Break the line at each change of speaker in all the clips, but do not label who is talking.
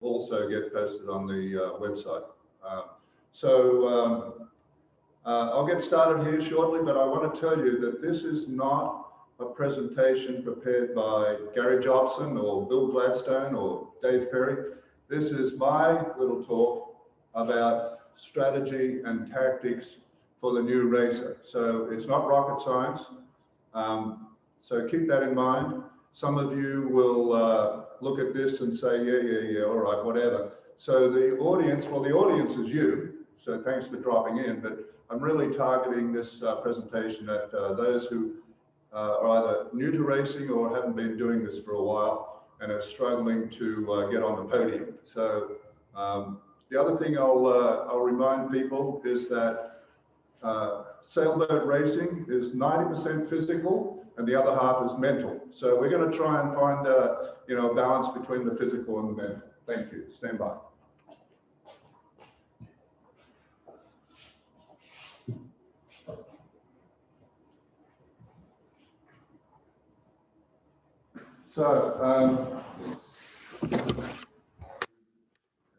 also get posted on the website. I'll get started here shortly, but I want to tell you that this is not a presentation prepared by Gary Jobson or Bill Gladstone or Dave Perry. This is my little talk about strategy and tactics for the new racer. So it's not rocket science. So keep that in mind. Some of you will look at this and say, yeah, all right, whatever. So the audience is you. So thanks for dropping in, but I'm really targeting this presentation at those who are either new to racing or haven't been doing this for a while and are struggling to get on the podium. So the other thing I'll remind people is that sailboat racing is 90% physical and the other half is mental. So we're going to try and find a balance between the physical and the mental. Thank you. Stand by. So,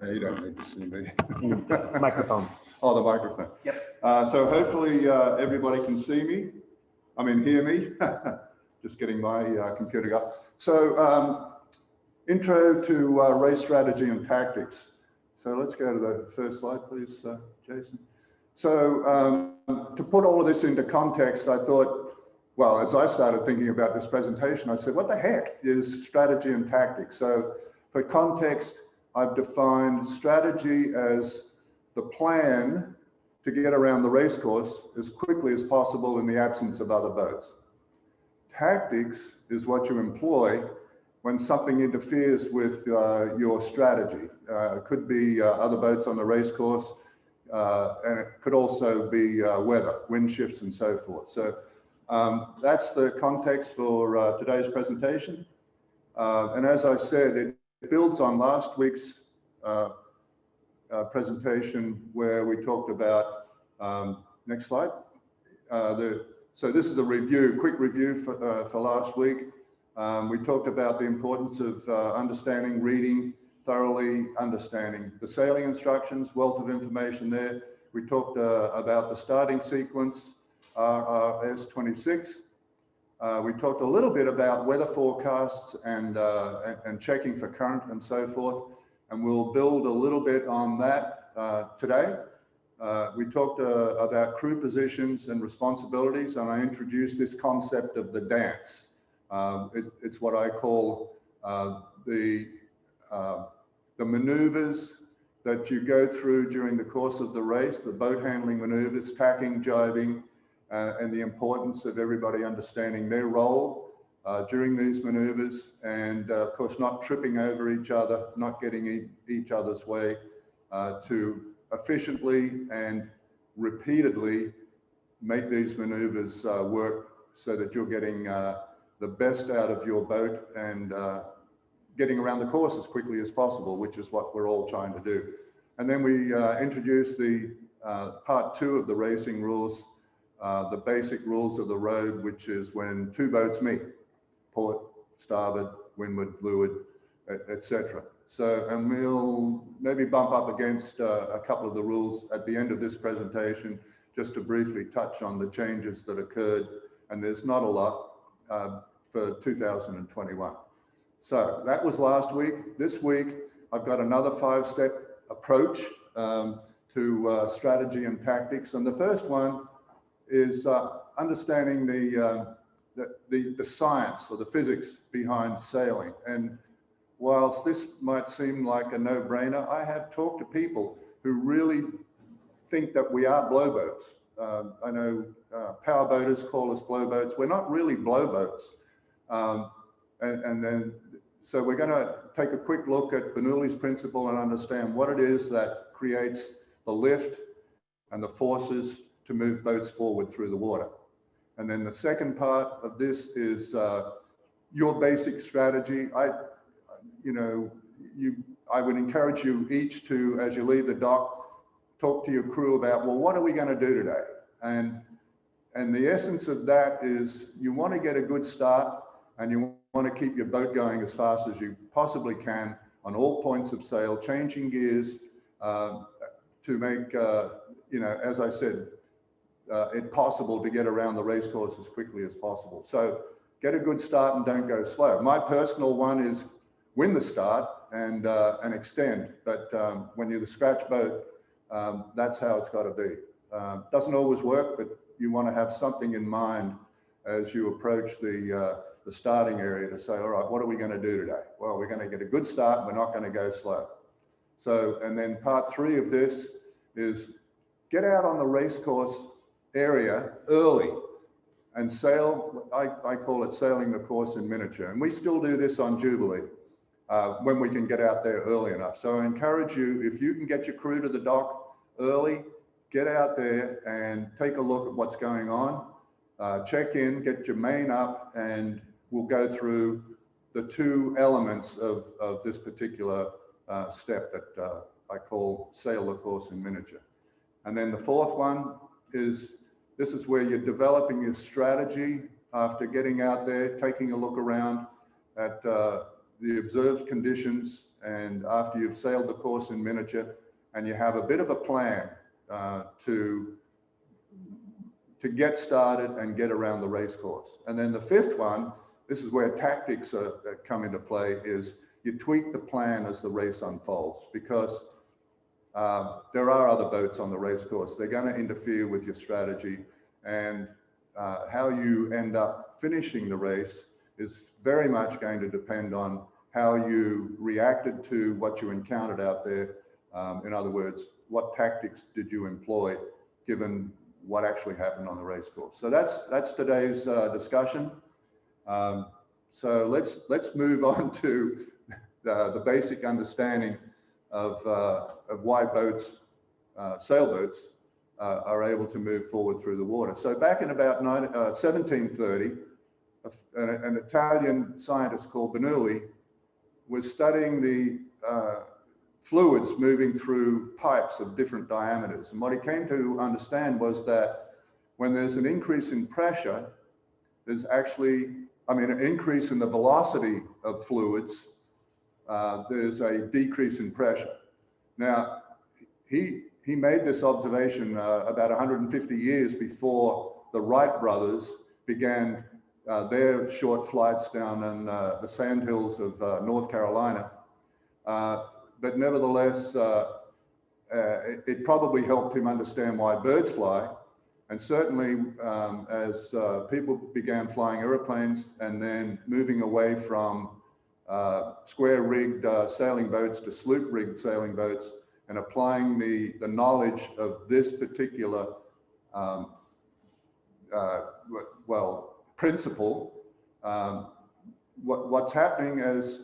you don't need to see me.
Microphone.
Oh, the microphone.
Yep.
So hopefully everybody can see me. Hear me. Just getting my computer up. So, intro to race strategy and tactics. So let's go to the first slide, please, Jason. So to put all of this into context, I thought, well, as I started thinking about this presentation, I said, what the heck is strategy and tactics? So for context, I've defined strategy as the plan to get around the race course as quickly as possible in the absence of other boats. Tactics is what you employ when something interferes with your strategy. It could be other boats on the race course, and it could also be weather, wind shifts and so forth. So that's the context for today's presentation. And as I said, it builds on last week's presentation where we talked about, next slide. So this is a review, quick review for last week. We talked about the importance of understanding, reading, thoroughly understanding the sailing instructions, wealth of information there. We talked about the starting sequence, RRS 26. We talked a little bit about weather forecasts and checking for current and so forth. And we'll build a little bit on that today. We talked about crew positions and responsibilities, and I introduced this concept of the dance. It's what I call the maneuvers that you go through during the course of the race, the boat handling maneuvers, tacking, jibing, and the importance of everybody understanding their role during these maneuvers, and of course not tripping over each other, not getting each other's way, to efficiently and repeatedly make these maneuvers work so that you're getting the best out of your boat and getting around the course as quickly as possible, which is what we're all trying to do. And then we introduced the part 2 of the racing rules, the basic rules of the road, which is when two boats meet, port, starboard, windward, leeward, etc. So, and we'll maybe bump up against a couple of the rules at the end of this presentation, just to briefly touch on the changes that occurred. And there's not a lot for 2021. So that was last week. This week, I've got another 5-step approach to strategy and tactics. And the first one is understanding the science or the physics behind sailing. And whilst this might seem like a no-brainer, I have talked to people who really think that we are blowboats. I know power boaters call us blowboats. We're not really blowboats. And then, so we're going to take a quick look at Bernoulli's principle and understand what it is that creates the lift and the forces to move boats forward through the water. And then the second part of this is your basic strategy. I would encourage you each to, as you leave the dock, talk to your crew about, well, what are we going to do today? And the essence of that is you want to get a good start and you want to keep your boat going as fast as you possibly can on all points of sail, changing gears to make, you know, as I said, it possible to get around the race course as quickly as possible. So get a good start and don't go slow. My personal one is win the start and extend. But when you're the scratch boat, that's how it's got to be. Doesn't always work, but you want to have something in mind as you approach the starting area to say, all right, what are we going to do today? Well, we're going to get a good start. We're not going to go slow. So, and then part 3 of this is get out on the race course area early and sail. I call it sailing the course in miniature. And we still do this on Jubilee when we can get out there early enough. So I encourage you, if you can get your crew to the dock early, get out there and take a look at what's going on. Check in, get your main up, and we'll go through the 2 elements of this particular step that I call sail the course in miniature. And then the 4th one is, this is where you're developing your strategy after getting out there, taking a look around at the observed conditions, and after you've sailed the course in miniature, and you have a bit of a plan to get started and get around the race course. And then the 5th one, this is where tactics come into play, is you tweak the plan as the race unfolds, because there are other boats on the race course. They're going to interfere with your strategy, and how you end up finishing the race is very much going to depend on how you reacted to what you encountered out there. In other words, what tactics did you employ given what actually happened on the race course? So that's today's discussion. So let's move on to the basic understanding of why boats, sailboats, are able to move forward through the water. So back in about 1730, an Italian scientist called Bernoulli was studying the fluids moving through pipes of different diameters. And what he came to understand was that when there's an increase in pressure, there's actually, an increase in the velocity of fluids, there's a decrease in pressure. Now, he made this observation about 150 years before the Wright brothers began their short flights down in the sandhills of North Carolina. But nevertheless, it probably helped him understand why birds fly. And certainly as people began flying airplanes and then moving away from square-rigged sailing boats to sloop-rigged sailing boats, and applying the knowledge of this particular principle, what's happening as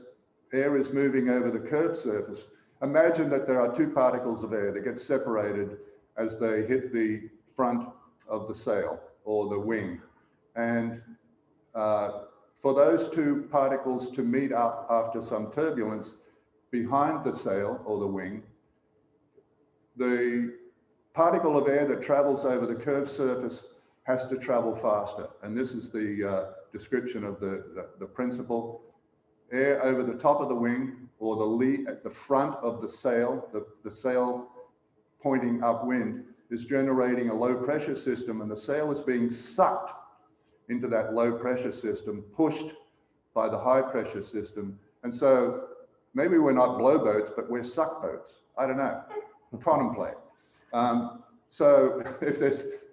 air is moving over the curved surface. Imagine that there are 2 particles of air that get separated as they hit the front of the sail or the wing. And for those 2 particles to meet up after some turbulence behind the sail or the wing, the particle of air that travels over the curved surface has to travel faster. And this is the description of the principle. Air over the top of the wing or the lee at the front of the sail, the sail pointing upwind, is generating a low pressure system, and the sail is being sucked into that low pressure system, pushed by the high pressure system. And so maybe we're not blow boats, but we're suck boats. I don't know. Contemplate. So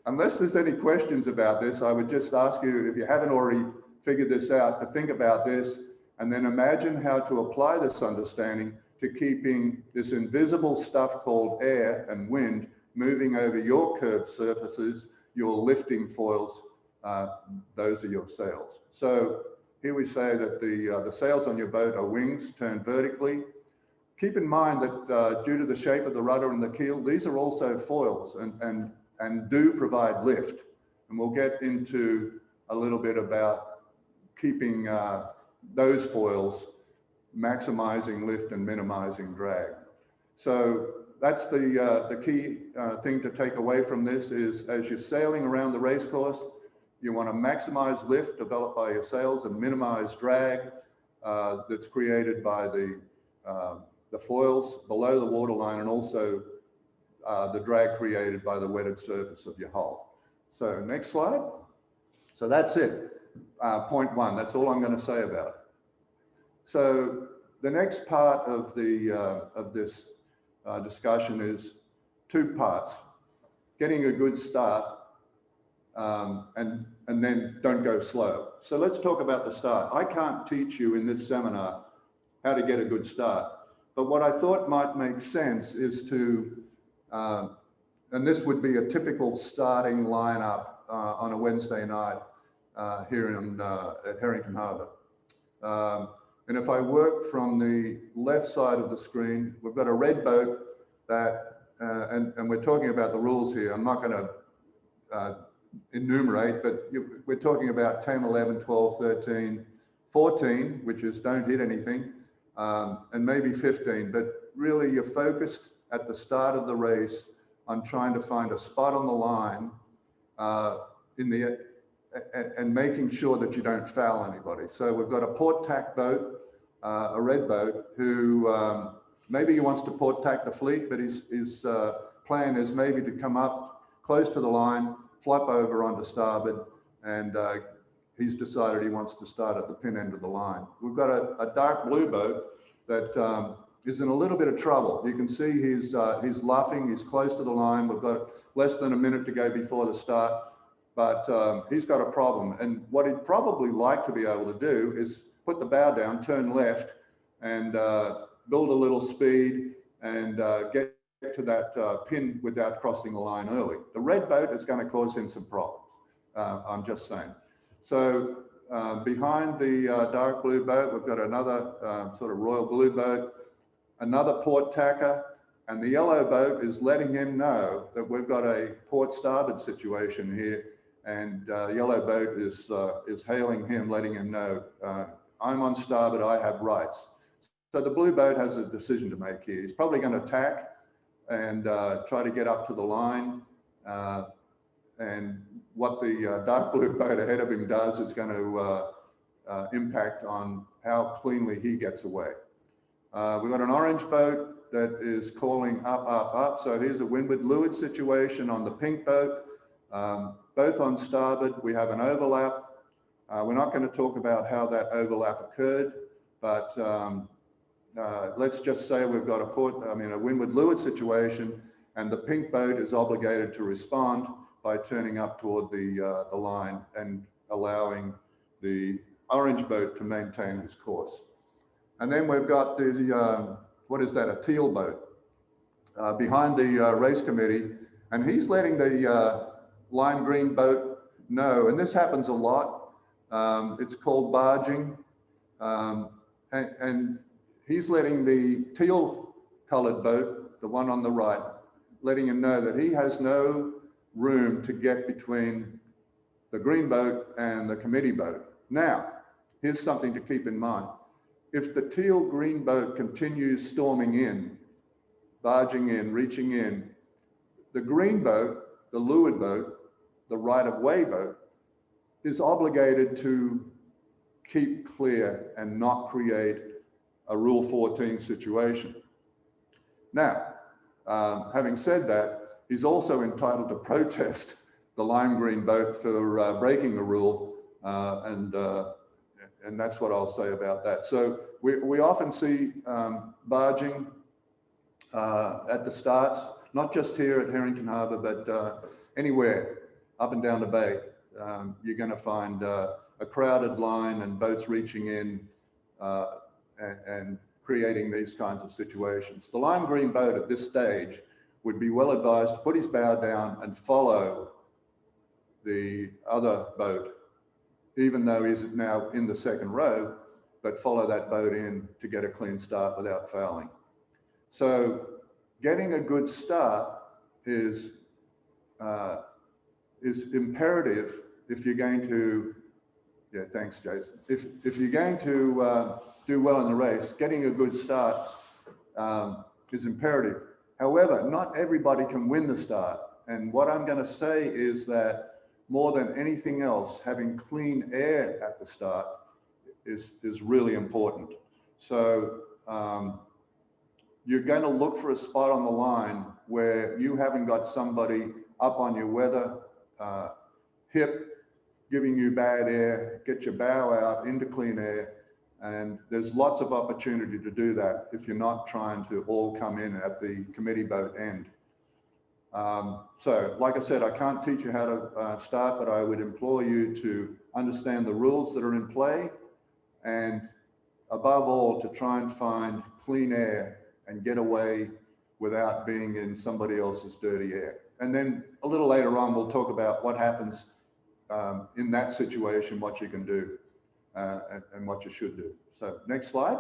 unless there's any questions about this, I would just ask you, if you haven't already figured this out, to think about this and then imagine how to apply this understanding to keeping this invisible stuff called air and wind moving over your curved surfaces, your lifting foils. Those are your sails. So here we say that the sails on your boat are wings turned vertically. Keep in mind that due to the shape of the rudder and the keel, these are also foils and do provide lift. And we'll get into a little bit about keeping those foils maximizing lift and minimizing drag. So that's the key thing to take away from this is, as you're sailing around the race course, you want to maximize lift developed by your sails and minimize drag that's created by the the foils below the waterline, and also the drag created by the wetted surface of your hull. So next slide. So that's it. Point one, that's all I'm going to say about it. So the next part of this discussion is two parts: getting a good start, and then don't go slow. So let's talk about the start. I can't teach you in this seminar how to get a good start, but what I thought might make sense is to, and this would be a typical starting lineup on a Wednesday night here at Harrington Harbour. And if I work from the left side of the screen, we've got a red boat that, and we're talking about the rules here. I'm not going to enumerate, but we're talking about 10, 11, 12, 13, 14, which is don't hit anything, and maybe 15. But really, you're focused at the start of the race on trying to find a spot on the line and making sure that you don't foul anybody. So we've got a port tack boat, a red boat, who maybe he wants to port tack the fleet, but his plan is maybe to come up close to the line, flop over onto starboard, and he's decided he wants to start at the pin end of the line. We've got a dark blue boat that is in a little bit of trouble. You can see he's luffing, he's close to the line. We've got less than a minute to go before the start, but he's got a problem. And what he'd probably like to be able to do is put the bow down, turn left, and build a little speed and get to that pin without crossing the line early. The red boat is going to cause him some problems, I'm just saying. So behind the dark blue boat, we've got another sort of royal blue boat, another port tacker, and the yellow boat is letting him know that we've got a port starboard situation here, and the yellow boat is hailing him, letting him know, I'm on starboard, I have rights. So the blue boat has a decision to make here. He's probably going to tack and try to get up to the line, and what the dark blue boat ahead of him does is going to impact on how cleanly he gets away. We've got an orange boat that is calling up, up, up. So here's a windward leeward situation on the pink boat. Both on starboard, we have an overlap. We're not going to talk about how that overlap occurred, but let's just say we've got a windward leeward situation, and the pink boat is obligated to respond by turning up toward the line and allowing the orange boat to maintain his course. And then we've got the, what is that, a teal boat behind the race committee, and he's letting the lime green boat know, and this happens a lot. It's called barging, and he's letting the teal colored boat, the one on the right, letting him know that he has no room to get between the green boat and the committee boat. Now, here's something to keep in mind. If the teal green boat continues storming in, barging in, reaching in, the green boat, the leeward boat, the right-of-way boat, is obligated to keep clear and not create a Rule 14 situation. Now, having said that, he's also entitled to protest the lime green boat for breaking the rule, and that's what I'll say about that. So we often see barging at the starts, not just here at Harrington Harbour, but anywhere up and down the bay. You're going to find a crowded line and boats reaching in and creating these kinds of situations. The lime green boat at this stage would be well advised to put his bow down and follow the other boat, even though he's now in the second row, but follow that boat in to get a clean start without fouling. So getting a good start is imperative if you're going to, yeah, thanks, Jason. If you're going to do well in the race, getting a good start is imperative. However, not everybody can win the start. And what I'm going to say is that more than anything else, having clean air at the start is really important. So you're going to look for a spot on the line where you haven't got somebody up on your weather hip, giving you bad air, get your bow out into clean air. And there's lots of opportunity to do that if you're not trying to all come in at the committee boat end. So like I said, I can't teach you how to start, but I would implore you to understand the rules that are in play, and above all, to try and find clean air and get away without being in somebody else's dirty air. And then a little later on, we'll talk about what happens in that situation, what you can do and what you should do. So next slide.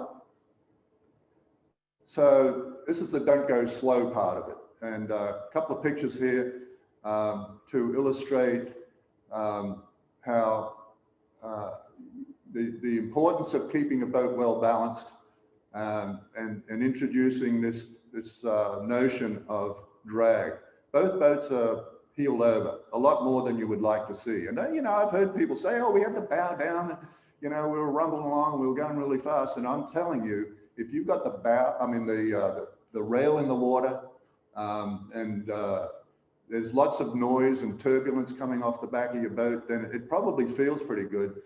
So this is the don't go slow part of it. And a couple of pictures here to illustrate how the importance of keeping a boat well balanced and introducing this notion of drag. Both boats are heeled over a lot more than you would like to see. And you know, I've heard people say, oh, we had to bow down, and, you know, we were rumbling along and we were going really fast. And I'm telling you, if you've got the bow, I mean, the rail in the water, there's lots of noise and turbulence coming off the back of your boat, then it probably feels pretty good,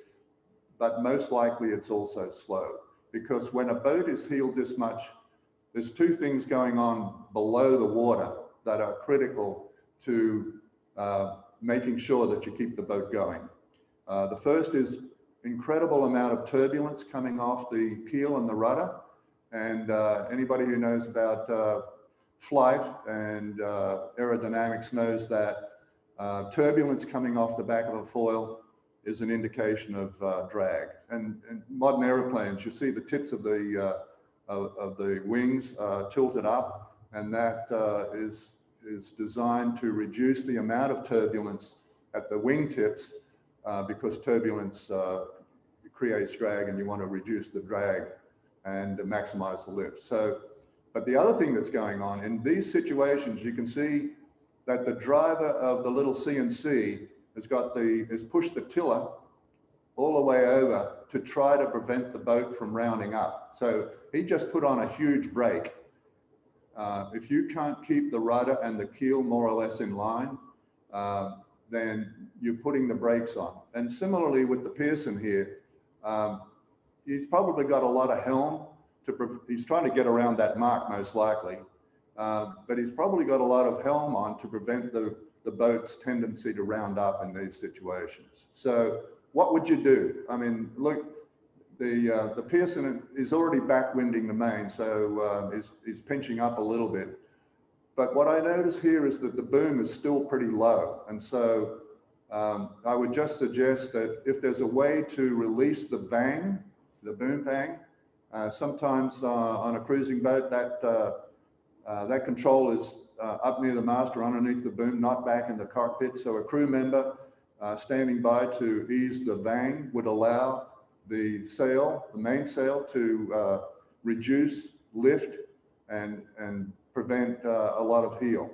but most likely it's also slow. Because when a boat is heeled this much, there's two things going on below the water that are critical to making sure that you keep the boat going. The first is incredible amount of turbulence coming off the keel and the rudder. And anybody who knows about flight and aerodynamics knows that turbulence coming off the back of a foil is an indication of drag. And modern airplanes, you see the tips of the wings tilted up, and that is designed to reduce the amount of turbulence at the wingtips because turbulence creates drag, and you want to reduce the drag and maximize the lift. So, but the other thing that's going on in these situations, you can see that the driver of the little CNC has pushed the tiller all the way over to try to prevent the boat from rounding up. So he just put on a huge brake. If you can't keep the rudder and the keel more or less in line, then you're putting the brakes on. And similarly with the Pearson here, he's probably got a lot of helm. He's trying to get around that mark most likely, but he's probably got a lot of helm on to prevent the boat's tendency to round up in these situations. So what would you do? I mean, look, the Pearson is already backwinding the main, so he's pinching up a little bit. But what I notice here is that the boom is still pretty low. And so I would just suggest that if there's a way to release the vang, the boom vang, sometimes on a cruising boat, that control is up near the mast or underneath the boom, not back in the cockpit. So a crew member standing by to ease the vang would allow the sail, the main sail, to reduce lift and prevent a lot of heel.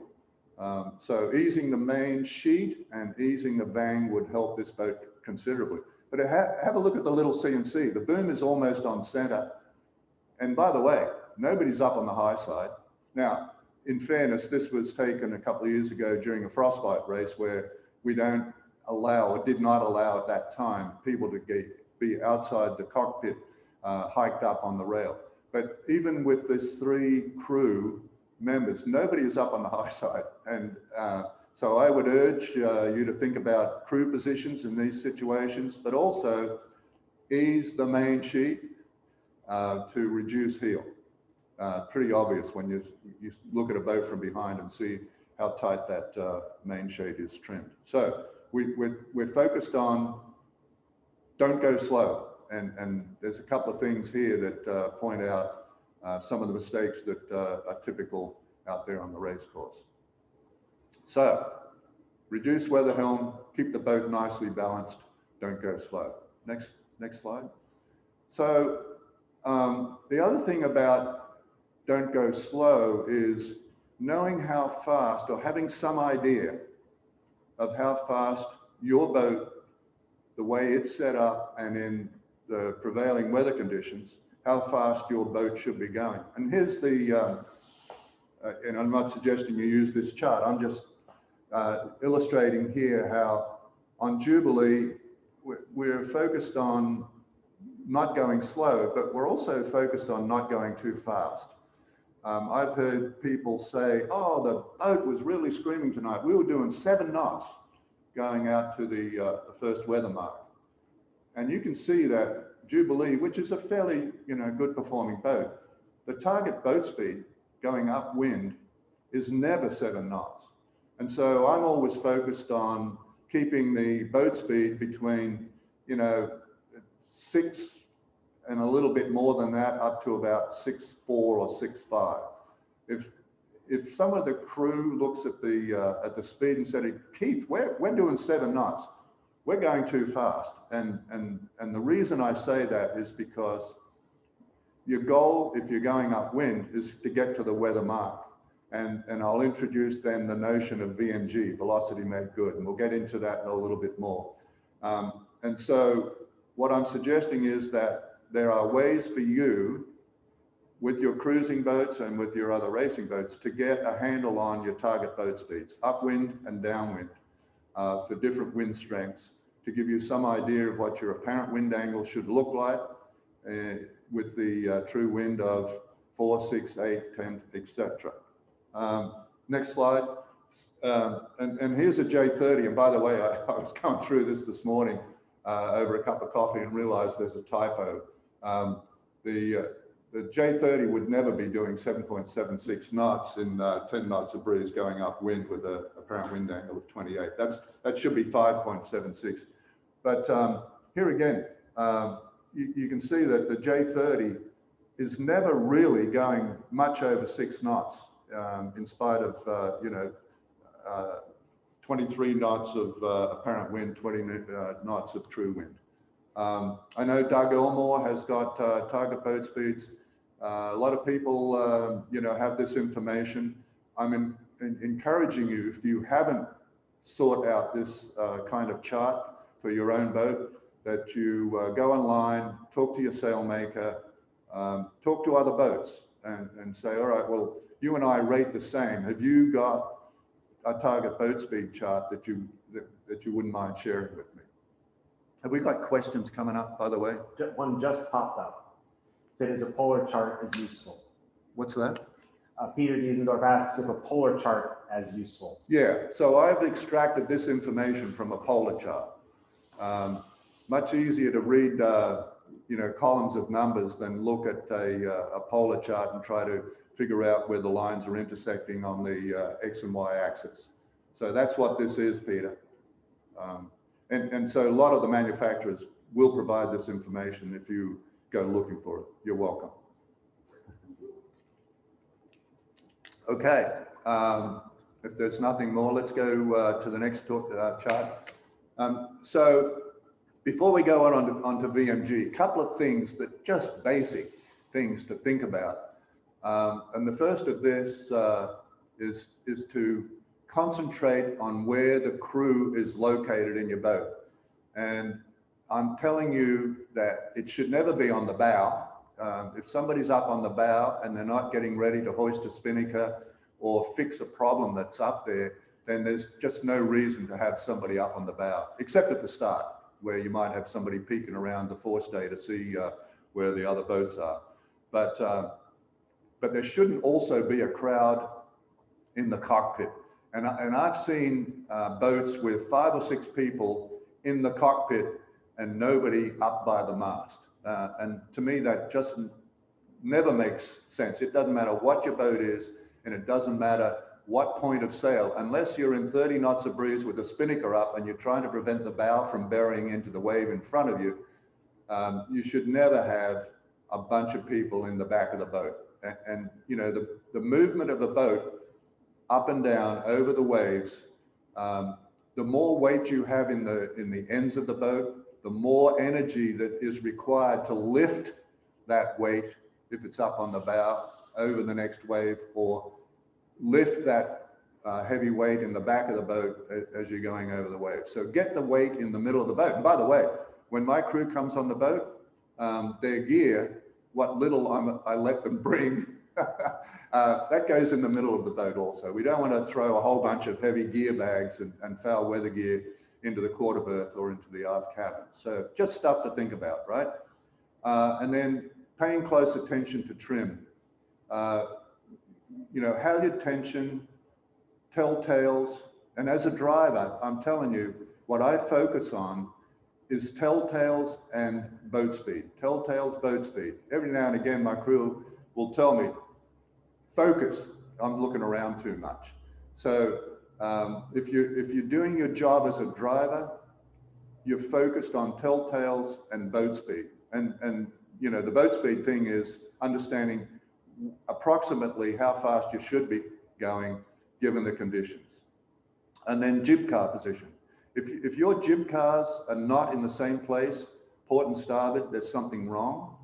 So easing the main sheet and easing the vang would help this boat considerably. But have a look at the little CNC. The boom is almost on center. And by the way, nobody's up on the high side. Now, in fairness, this was taken a couple of years ago during a frostbite race where we don't allow, or did not allow at that time, people to be outside the cockpit hiked up on the rail. But even with this 3 crew members, nobody is up on the high side. And so I would urge you to think about crew positions in these situations, but also ease the main sheet to reduce heel. Pretty obvious when you look at a boat from behind and see how tight that main sheet is trimmed. So we're focused on don't go slow. And there's a couple of things here that point out some of the mistakes that are typical out there on the race course. So reduce weather helm, keep the boat nicely balanced, don't go slow. Next slide. So the other thing about don't go slow is knowing how fast, or having some idea of how fast your boat, the way it's set up and in the prevailing weather conditions, how fast your boat should be going. And here's the and I'm not suggesting you use this chart, I'm just illustrating here how on Jubilee, we're focused on not going slow, but we're also focused on not going too fast. I've heard people say, oh, the boat was really screaming tonight. We were doing 7 knots going out to the first weather mark. And you can see that Jubilee, which is a fairly good performing boat, the target boat speed going upwind is never 7 knots. And so I'm always focused on keeping the boat speed between 6 and a little bit more than that, up to about 6.4 or 6.5. If some of the crew looks at the speed and said, Keith, we're doing 7 knots, we're going too fast. And the reason I say that is because your goal, if you're going upwind, is to get to the weather mark. And I'll introduce then the notion of VMG, velocity made good, and we'll get into that a little bit more. And so what I'm suggesting is that there are ways for you with your cruising boats and with your other racing boats to get a handle on your target boat speeds, upwind and downwind, for different wind strengths, to give you some idea of what your apparent wind angle should look like with the true wind of 4, 6, 8, 10, etc. Next slide. And here's a J30. And by the way, I was going through this morning over a cup of coffee and realized there's a typo. The J30 would never be doing 7.76 knots in 10 knots of breeze going upwind with an apparent wind angle of 28. That should be 5.76. But here again, you can see that the J30 is never really going much over 6 knots, in spite of 23 knots of apparent wind, 20 knots of true wind. I know Doug Elmore has got target boat speeds. A lot of people, have this information. I'm encouraging you, if you haven't sought out this kind of chart for your own boat, that you go online, talk to your sailmaker, talk to other boats, and say, all right, well, you and I rate the same. Have you got a target boat speed chart that you wouldn't mind sharing with me? Have we got questions coming up, by the way?
One just popped up. Said, is a polar chart is useful?
What's that?
Peter Diesendorf asks if a polar chart as useful.
Yeah, so I've extracted this information from a polar chart. Much easier to read, columns of numbers than look at a polar chart and try to figure out where the lines are intersecting on the X and Y axis. So that's what this is, Peter. And so a lot of the manufacturers will provide this information if you go looking for it. You're welcome. Okay, if there's nothing more, let's go to the next chart. So before we go onto VMG, a couple of things that just basic things to think about. And the first of this is to concentrate on where the crew is located in your boat. And I'm telling you that it should never be on the bow. If somebody's up on the bow and they're not getting ready to hoist a spinnaker or fix a problem that's up there, then there's just no reason to have somebody up on the bow, except at the start, where you might have somebody peeking around the forestay to see where the other boats are. But there shouldn't also be a crowd in the cockpit. And I've seen boats with 5 or 6 people in the cockpit and nobody up by the mast. And to me, that just never makes sense. It doesn't matter what your boat is, and it doesn't matter what point of sail, unless you're in 30 knots of breeze with a spinnaker up and you're trying to prevent the bow from burying into the wave in front of you, you should never have a bunch of people in the back of the boat. And the movement of a boat up and down over the waves, the more weight you have in the ends of the boat, the more energy that is required to lift that weight, if it's up on the bow, over the next wave, or lift that heavy weight in the back of the boat as you're going over the wave. So get the weight in the middle of the boat. And by the way, when my crew comes on the boat, their gear, what little I let them bring, That goes in the middle of the boat also. We don't want to throw a whole bunch of heavy gear bags and foul weather gear into the quarter berth or into the aft cabin. So just stuff to think about, right? And then paying close attention to trim. You know, halyard tension, telltales, and as a driver, I'm telling you, what I focus on is telltales and boat speed. Telltales, boat speed. Every now and again, my crew will tell me, focus, I'm looking around too much. So if you're doing your job as a driver, you're focused on telltales and boat speed. And you know, the boat speed thing is understanding approximately how fast you should be going given the conditions. And then jib car position. If your jib cars are not in the same place, port and starboard, there's something wrong.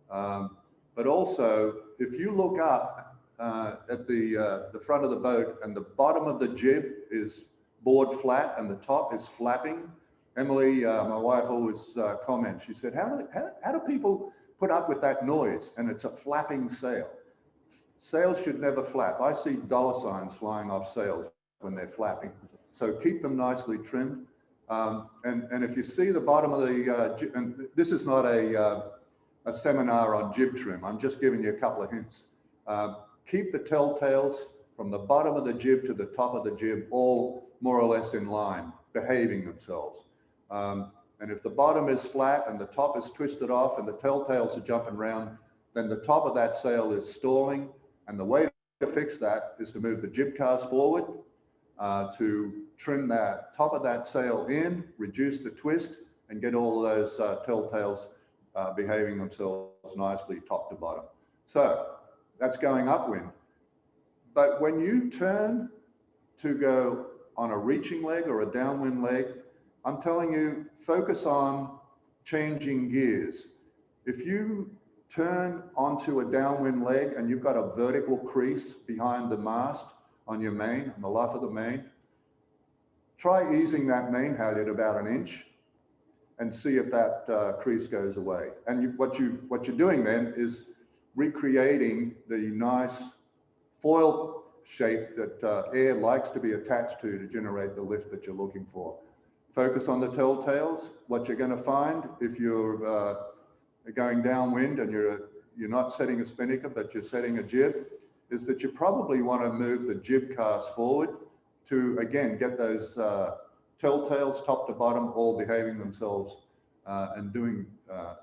But also, if you look up at the front of the boat and the bottom of the jib is board flat and the top is flapping, Emily, my wife, always comments. She said, how do people put up with that noise? And it's a flapping sail. Sails should never flap. I see dollar signs flying off sails when they're flapping. So keep them nicely trimmed. And if you see the bottom of the, and this is not a seminar on jib trim, I'm just giving you a couple of hints. Keep the telltales from the bottom of the jib to the top of the jib, all more or less in line, behaving themselves. And if the bottom is flat and the top is twisted off and the telltales are jumping around, then the top of that sail is stalling. And the way to fix that is to move the jib cars forward, to trim that top of that sail in, reduce the twist, and get all of those telltales behaving themselves nicely top to bottom. So that's going upwind. But when you turn to go on a reaching leg or a downwind leg, I'm telling you, focus on changing gears. If you turn onto a downwind leg and you've got a vertical crease behind the mast on your main, on the luff of the main, try easing that main halyard about an inch and see if that crease goes away. And what you're doing then is recreating the nice foil shape that air likes to be attached to generate the lift that you're looking for. Focus on the telltales. What you're going to find if you're going downwind and you're not setting a spinnaker, but you're setting a jib, is that you probably want to move the jib cast forward to, again, get those telltales top to bottom all behaving themselves and doing,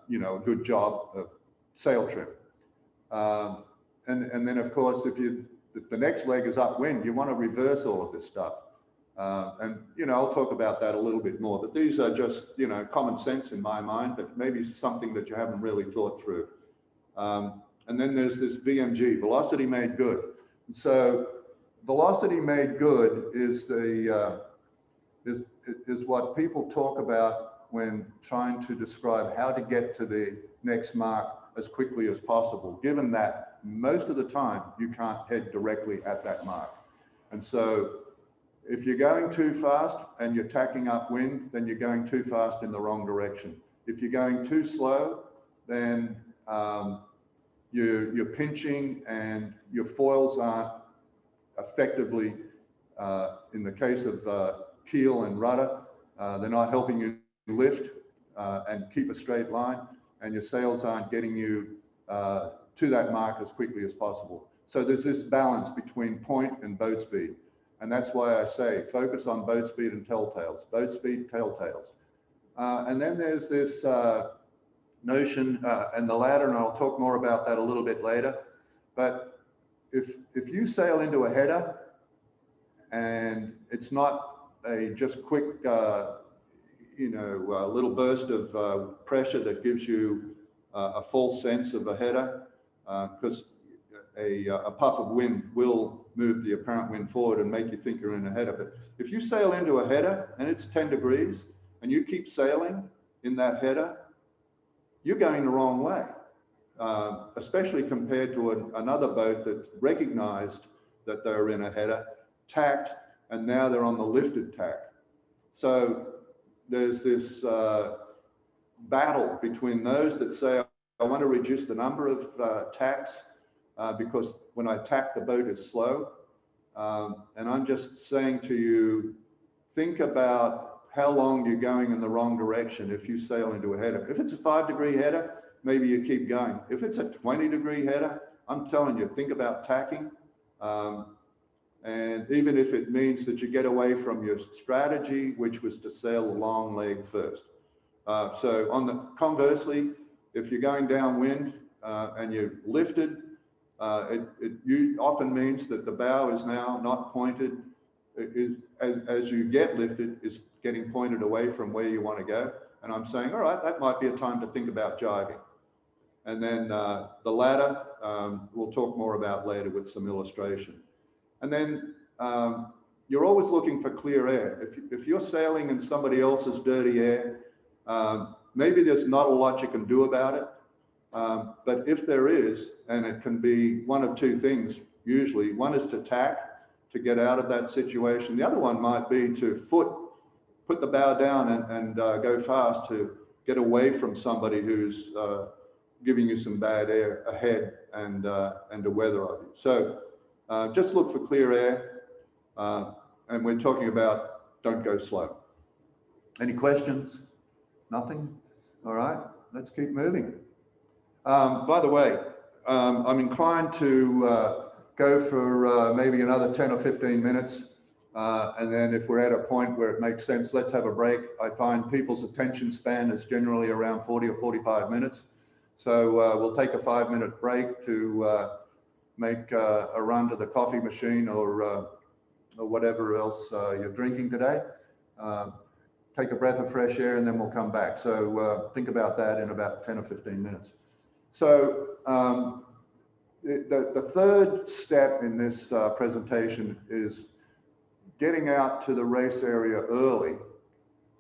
you know, a good job of sail trim. And then, of course, if the next leg is upwind, you want to reverse all of this stuff. And, you know, I'll talk about that a little bit more, but these are just, you know, common sense in my mind, but maybe something that you haven't really thought through. And then there's this VMG, velocity made good. So velocity made good is is what people talk about when trying to describe how to get to the next mark as quickly as possible, given that most of the time you can't head directly at that mark. And so if you're going too fast and you're tacking upwind, then you're going too fast in the wrong direction. If you're going too slow, then you're pinching and your foils aren't effectively, in the case of keel and rudder, they're not helping you lift and keep a straight line, and your sails aren't getting you to that mark as quickly as possible. So there's this balance between point and boat speed. And that's why I say, focus on boat speed and telltales, boat speed, telltales. And then there's this notion and the ladder, and I'll talk more about that a little bit later. But if you sail into a header and it's not a just quick, you know, little burst of pressure that gives you a false sense of a header, because a puff of wind will move the apparent wind forward and make you think you're in a header. But if you sail into a header and it's 10 degrees and you keep sailing in that header, you're going the wrong way, especially compared to another boat that recognized that they're in a header, tacked, and now they're on the lifted tack. So there's this battle between those that say, I want to reduce the number of tacks because when I tack the boat is slow. And I'm just saying to you, think about how long you're going in the wrong direction if you sail into a header. If it's a 5-degree header, maybe you keep going. If it's a 20-degree header, I'm telling you, think about tacking. And even if it means that you get away from your strategy, which was to sail the long leg first. So conversely, if you're going downwind and you're lifted, it often means that the bow is now not pointed, as you get lifted, is getting pointed away from where you want to go. And I'm saying, all right, that might be a time to think about jibing. And then the ladder, we'll talk more about later with some illustration. And then you're always looking for clear air. If you're sailing in somebody else's dirty air, maybe there's not a lot you can do about it. But if there is, and it can be one of two things, usually, one is to tack to get out of that situation. The other one might be to put the bow down and go fast to get away from somebody who's giving you some bad air ahead and to weather of you. So just look for clear air. And we're talking about don't go slow. Any questions? Nothing? All right, let's keep moving. By the way, I'm inclined to go for maybe another 10 or 15 minutes. And then if we're at a point where it makes sense, let's have a break. I find people's attention span is generally around 40 or 45 minutes. So we'll take a 5-minute break to make a run to the coffee machine or whatever else you're drinking today. Take a breath of fresh air, and then we'll come back. So think about that in about 10 or 15 minutes. So the third step in this presentation is getting out to the race area early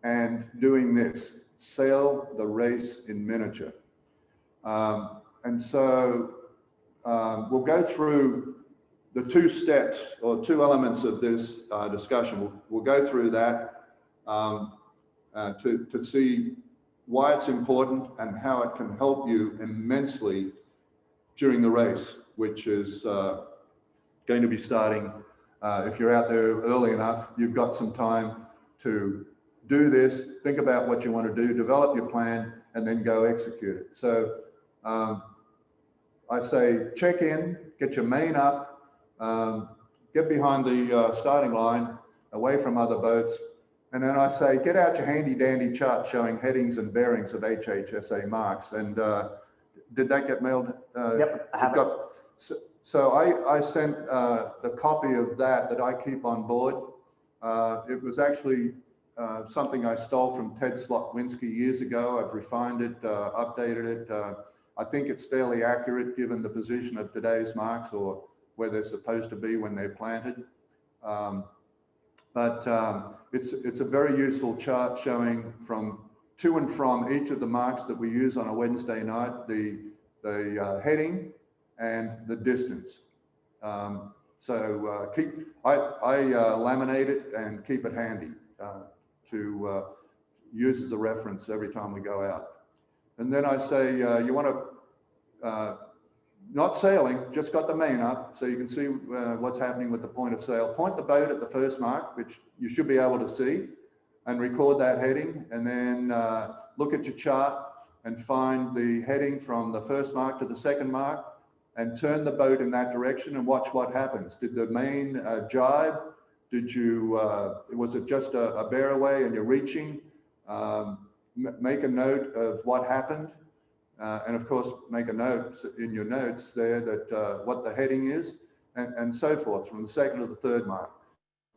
and doing this, sail the race in miniature. And so we'll go through the 2 steps or 2 elements of this discussion. We'll go through that to see why it's important and how it can help you immensely during the race, which is going to be starting. If you're out there early enough, you've got some time to do this, think about what you want to do, develop your plan, and then go execute it. So I say check in, get your main up, get behind the starting line, away from other boats. And then I say, get out your handy dandy chart showing headings and bearings of HHSA marks. And did that get mailed?
Yep, I have it.
So I sent the copy of that I keep on board. It was actually something I stole from Ted Slotwinski years ago. I've refined it, updated it. I think it's fairly accurate given the position of today's marks or where they're supposed to be when they're planted. But it's a very useful chart showing to and from each of the marks that we use on a Wednesday night, the heading and the distance. So I laminate it and keep it handy to use as a reference every time we go out. And then I say, you want to, not sailing, just got the main up, so you can see what's happening with the point of sail. Point the boat at the first mark, which you should be able to see, and record that heading, and then look at your chart and find the heading from the first mark to the second mark, and turn the boat in that direction and watch what happens. Did the main jibe? Did you, was it just a bear away and you're reaching? Make a note of what happened. And of course, make a note in your notes there that what the heading is and so forth from the second to the third mark.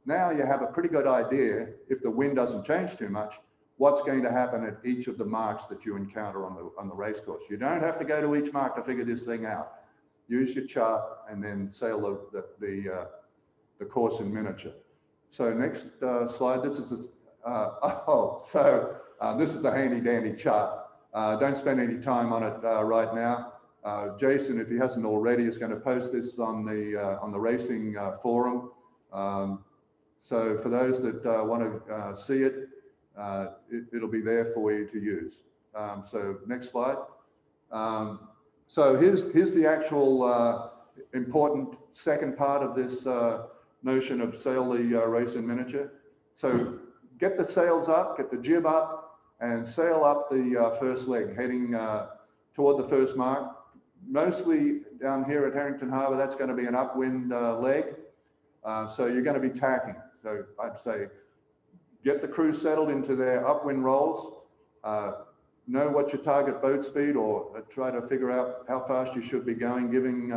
Now you have a pretty good idea, if the wind doesn't change too much, what's going to happen at each of the marks that you encounter on the race course. You don't have to go to each mark to figure this thing out. Use your chart and then sail the course in miniature. So next slide, this is, this is the handy dandy chart. Don't spend any time on it right now. Jason, if he hasn't already, is going to post this on the racing forum. So for those that want to see it, it'll be there for you to use. So next slide. So here's the actual important second part of this notion of sail the race in miniature. So get the sails up, get the jib up, and sail up the first leg, heading toward the first mark. Mostly down here at Harrington Harbour, that's going to be an upwind leg. So you're going to be tacking. So I'd say get the crew settled into their upwind rolls. Know what your target boat speed, or try to figure out how fast you should be going, giving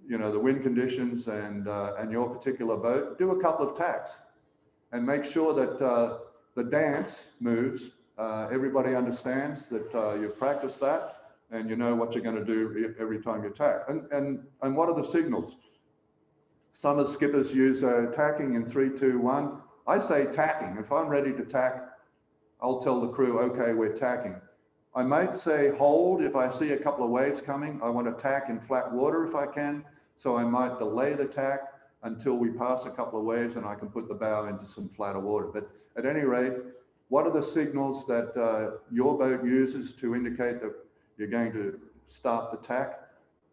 you know, the wind conditions and your particular boat. Do a couple of tacks and make sure that the dance moves. Everybody understands that you've practiced that and you know what you're going to do every time you tack. And what are the signals? Some of the skippers use tacking in 3, 2, 1. I say tacking. If I'm ready to tack, I'll tell the crew, okay, we're tacking. I might say hold if I see a couple of waves coming. I want to tack in flat water if I can. So I might delay the tack until we pass a couple of waves and I can put the bow into some flatter water. But at any rate, what are the signals that your boat uses to indicate that you're going to start the tack?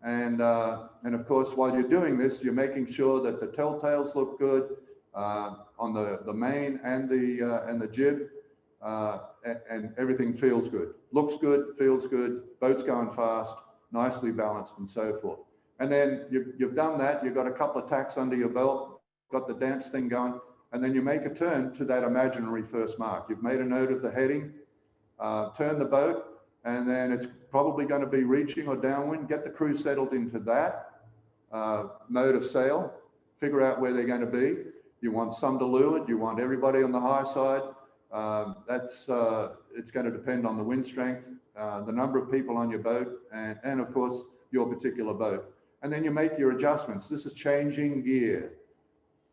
And of course, while you're doing this, you're making sure that the telltales look good on the main and the jib. And everything feels good, looks good, feels good, boat's going fast, nicely balanced and so forth. And then you've done that, you've got a couple of tacks under your belt, got the dance thing going, and then you make a turn to that imaginary first mark. You've made a note of the heading, turn the boat, and then it's probably going to be reaching or downwind. Get the crew settled into that mode of sail, figure out where they're going to be. You want some to leeward, you want everybody on the high side. It's going to depend on the wind strength, the number of people on your boat, and of course your particular boat. And then you make your adjustments. This is changing gear,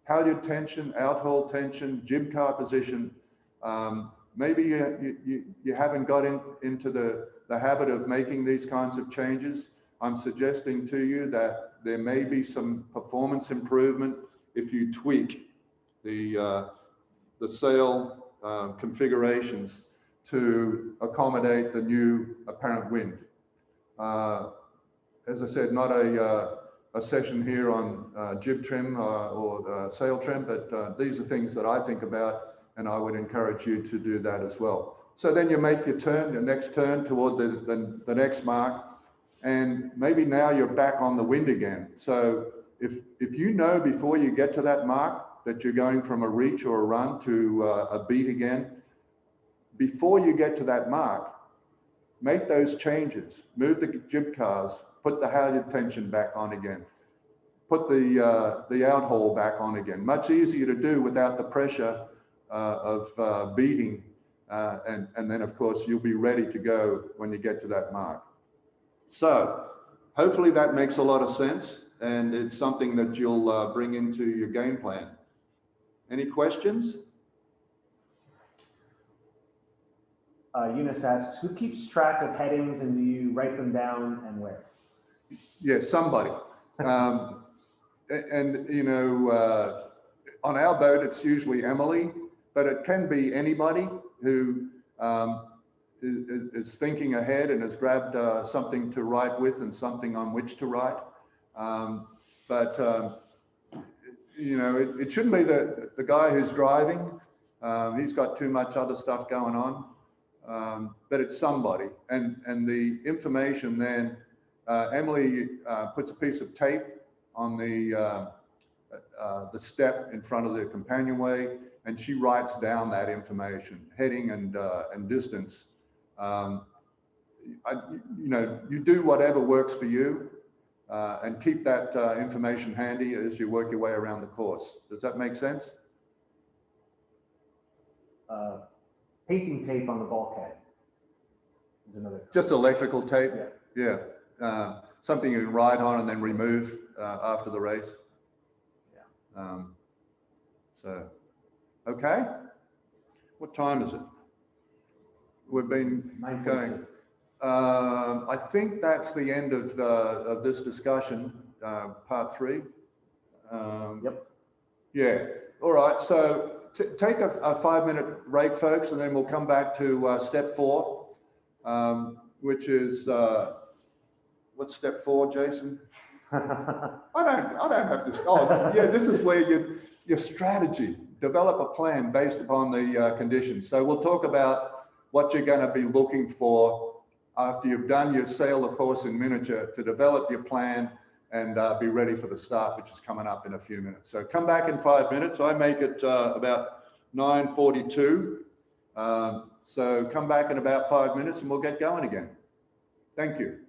halyard tension, outhaul tension, jib car position. Maybe you haven't got into the habit of making these kinds of changes. I'm suggesting to you that there may be some performance improvement if you tweak the sail configurations to accommodate the new apparent wind. As I said, not a session here on jib trim or sail trim, but these are things that I think about, and I would encourage you to do that as well. So then you make your turn, your next turn toward the next mark, and maybe now you're back on the wind again. So if you know before you get to that mark that you're going from a reach or a run to a beat again, before you get to that mark, make those changes. Move the jib cars, put the halyard tension back on again, put the outhaul back on again. Much easier to do without the pressure of beating, and then of course you'll be ready to go when you get to that mark. So hopefully that makes a lot of sense, and it's something that you'll bring into your game plan. Any questions?
Eunice asks, who keeps track of headings, and do you write them down, and where?
Yes, somebody. And you know, on our boat, it's usually Emily, but it can be anybody who is thinking ahead and has grabbed something to write with and something on which to write. You know, it shouldn't be the guy who's driving. He's got too much other stuff going on. But it's somebody. And the information then, Emily puts a piece of tape on the step in front of the companionway, and she writes down that information, heading and distance. You know, you do whatever works for you, and keep that information handy as you work your way around the course. Does that make sense?
Painting tape on the bulkhead is another.
Just electrical tape?
Yeah.
Yeah. Something you can ride on and then remove after the race.
Yeah.
So, okay. What time is it? We've been going. I think that's the end of this discussion, part 3.
Yep.
Yeah. All right. So take a 5-minute break, folks, and then we'll come back to step 4, which is what's step 4, Jason? I don't have this. Oh, yeah, this is where your strategy, develop a plan based upon the conditions. So we'll talk about what you're going to be looking for after you've done your sail the course in miniature to develop your plan and be ready for the start, which is coming up in a few minutes. So come back in 5 minutes. I make it about 9:42. So come back in about 5 minutes and we'll get going again. Thank you.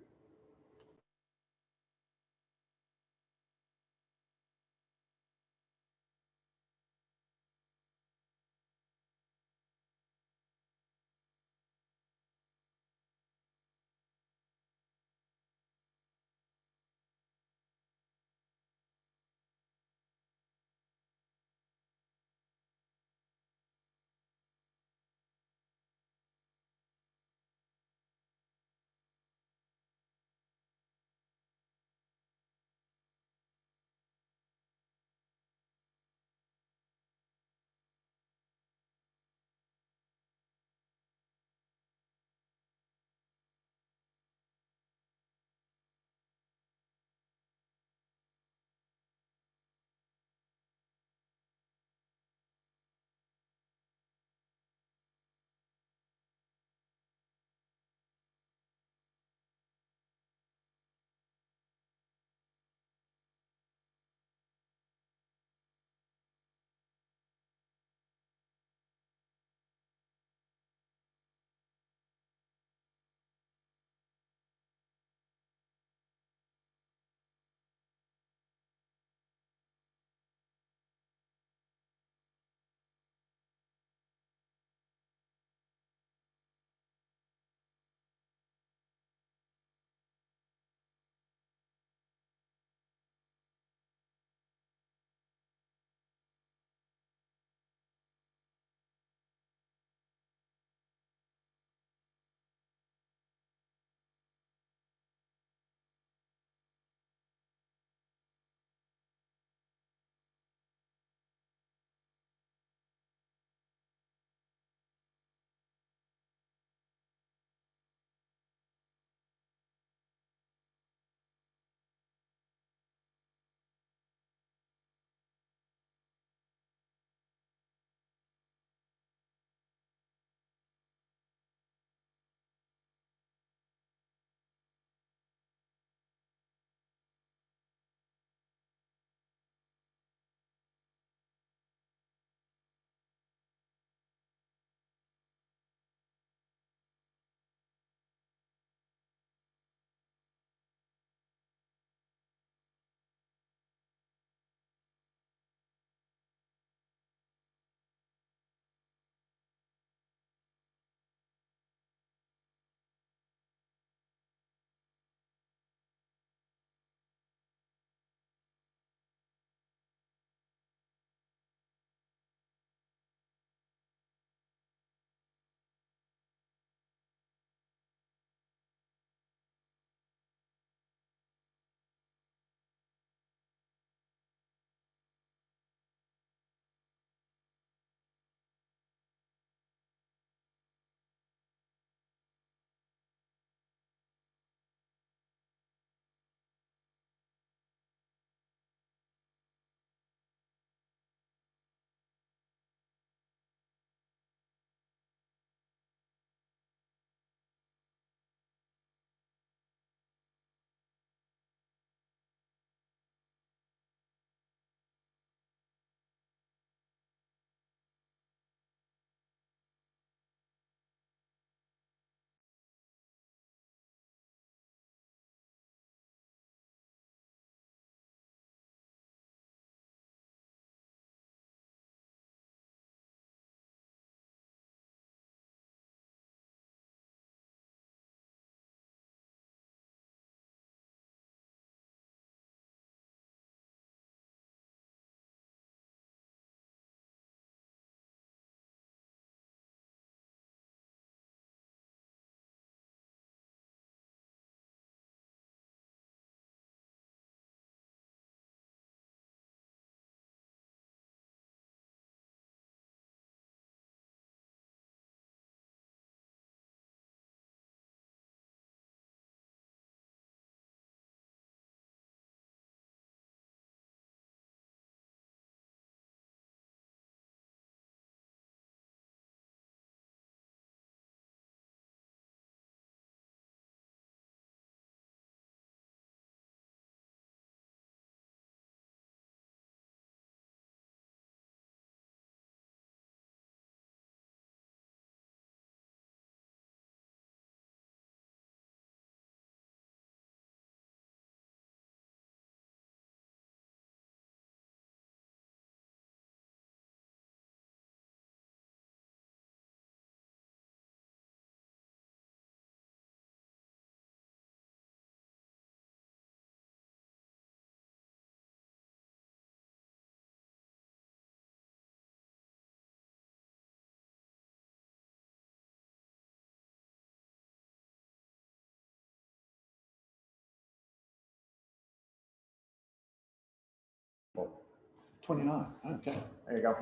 29, okay.
There you go.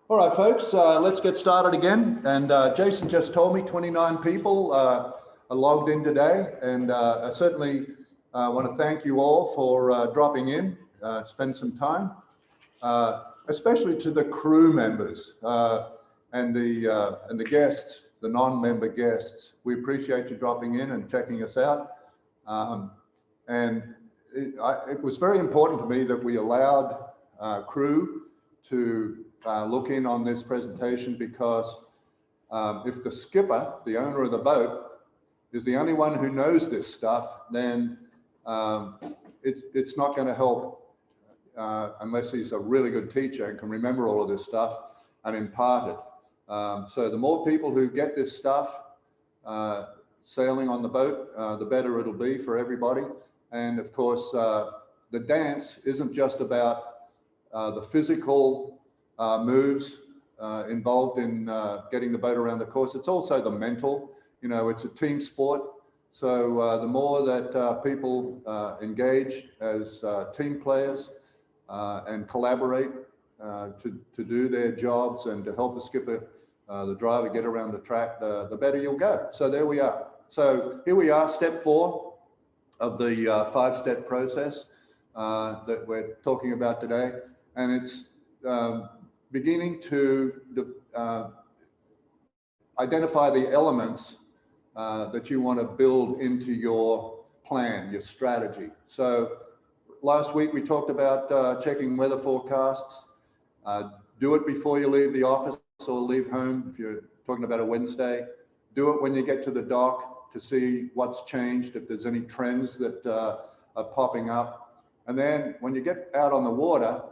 All right, folks, let's get started again. And Jason just told me 29 people are logged in today. And I certainly want to thank you all for dropping in, spend some time, especially to the crew members and the guests, the non-member guests. We appreciate you dropping in and checking us out. It was very important to me that we allowed crew to look in on this presentation, because if the skipper, the owner of the boat, is the only one who knows this stuff, then it's not going to help unless he's a really good teacher and can remember all of this stuff and impart it. So the more people who get this stuff sailing on the boat, the better it'll be for everybody. And of course, the dance isn't just about the physical moves involved in getting the boat around the course. It's also the mental. You know, it's a team sport. So the more that people engage as team players and collaborate to do their jobs and to help the skipper, the driver, get around the track, the better you'll go. So there we are. So here we are, step 4 of the 5-step process that we're talking about today. And it's beginning to identify the elements that you want to build into your plan, your strategy. So last week we talked about checking weather forecasts. Do it before you leave the office or leave home if you're talking about a Wednesday. Do it when you get to the dock to see what's changed, if there's any trends that are popping up. And then when you get out on the water,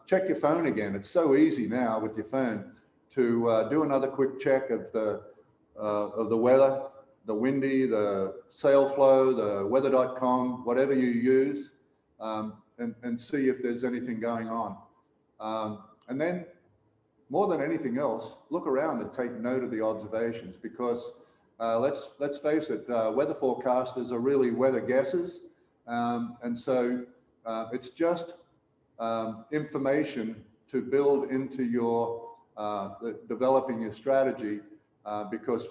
check your phone again. It's so easy now with your phone to do another quick check of the weather, the windy, the sail flow, the weather.com, whatever you use, and see if there's anything going on. And then more than anything else, look around and take note of the observations, because let's face it, weather forecasters are really weather guessers. And so it's just information to build into your developing your strategy, because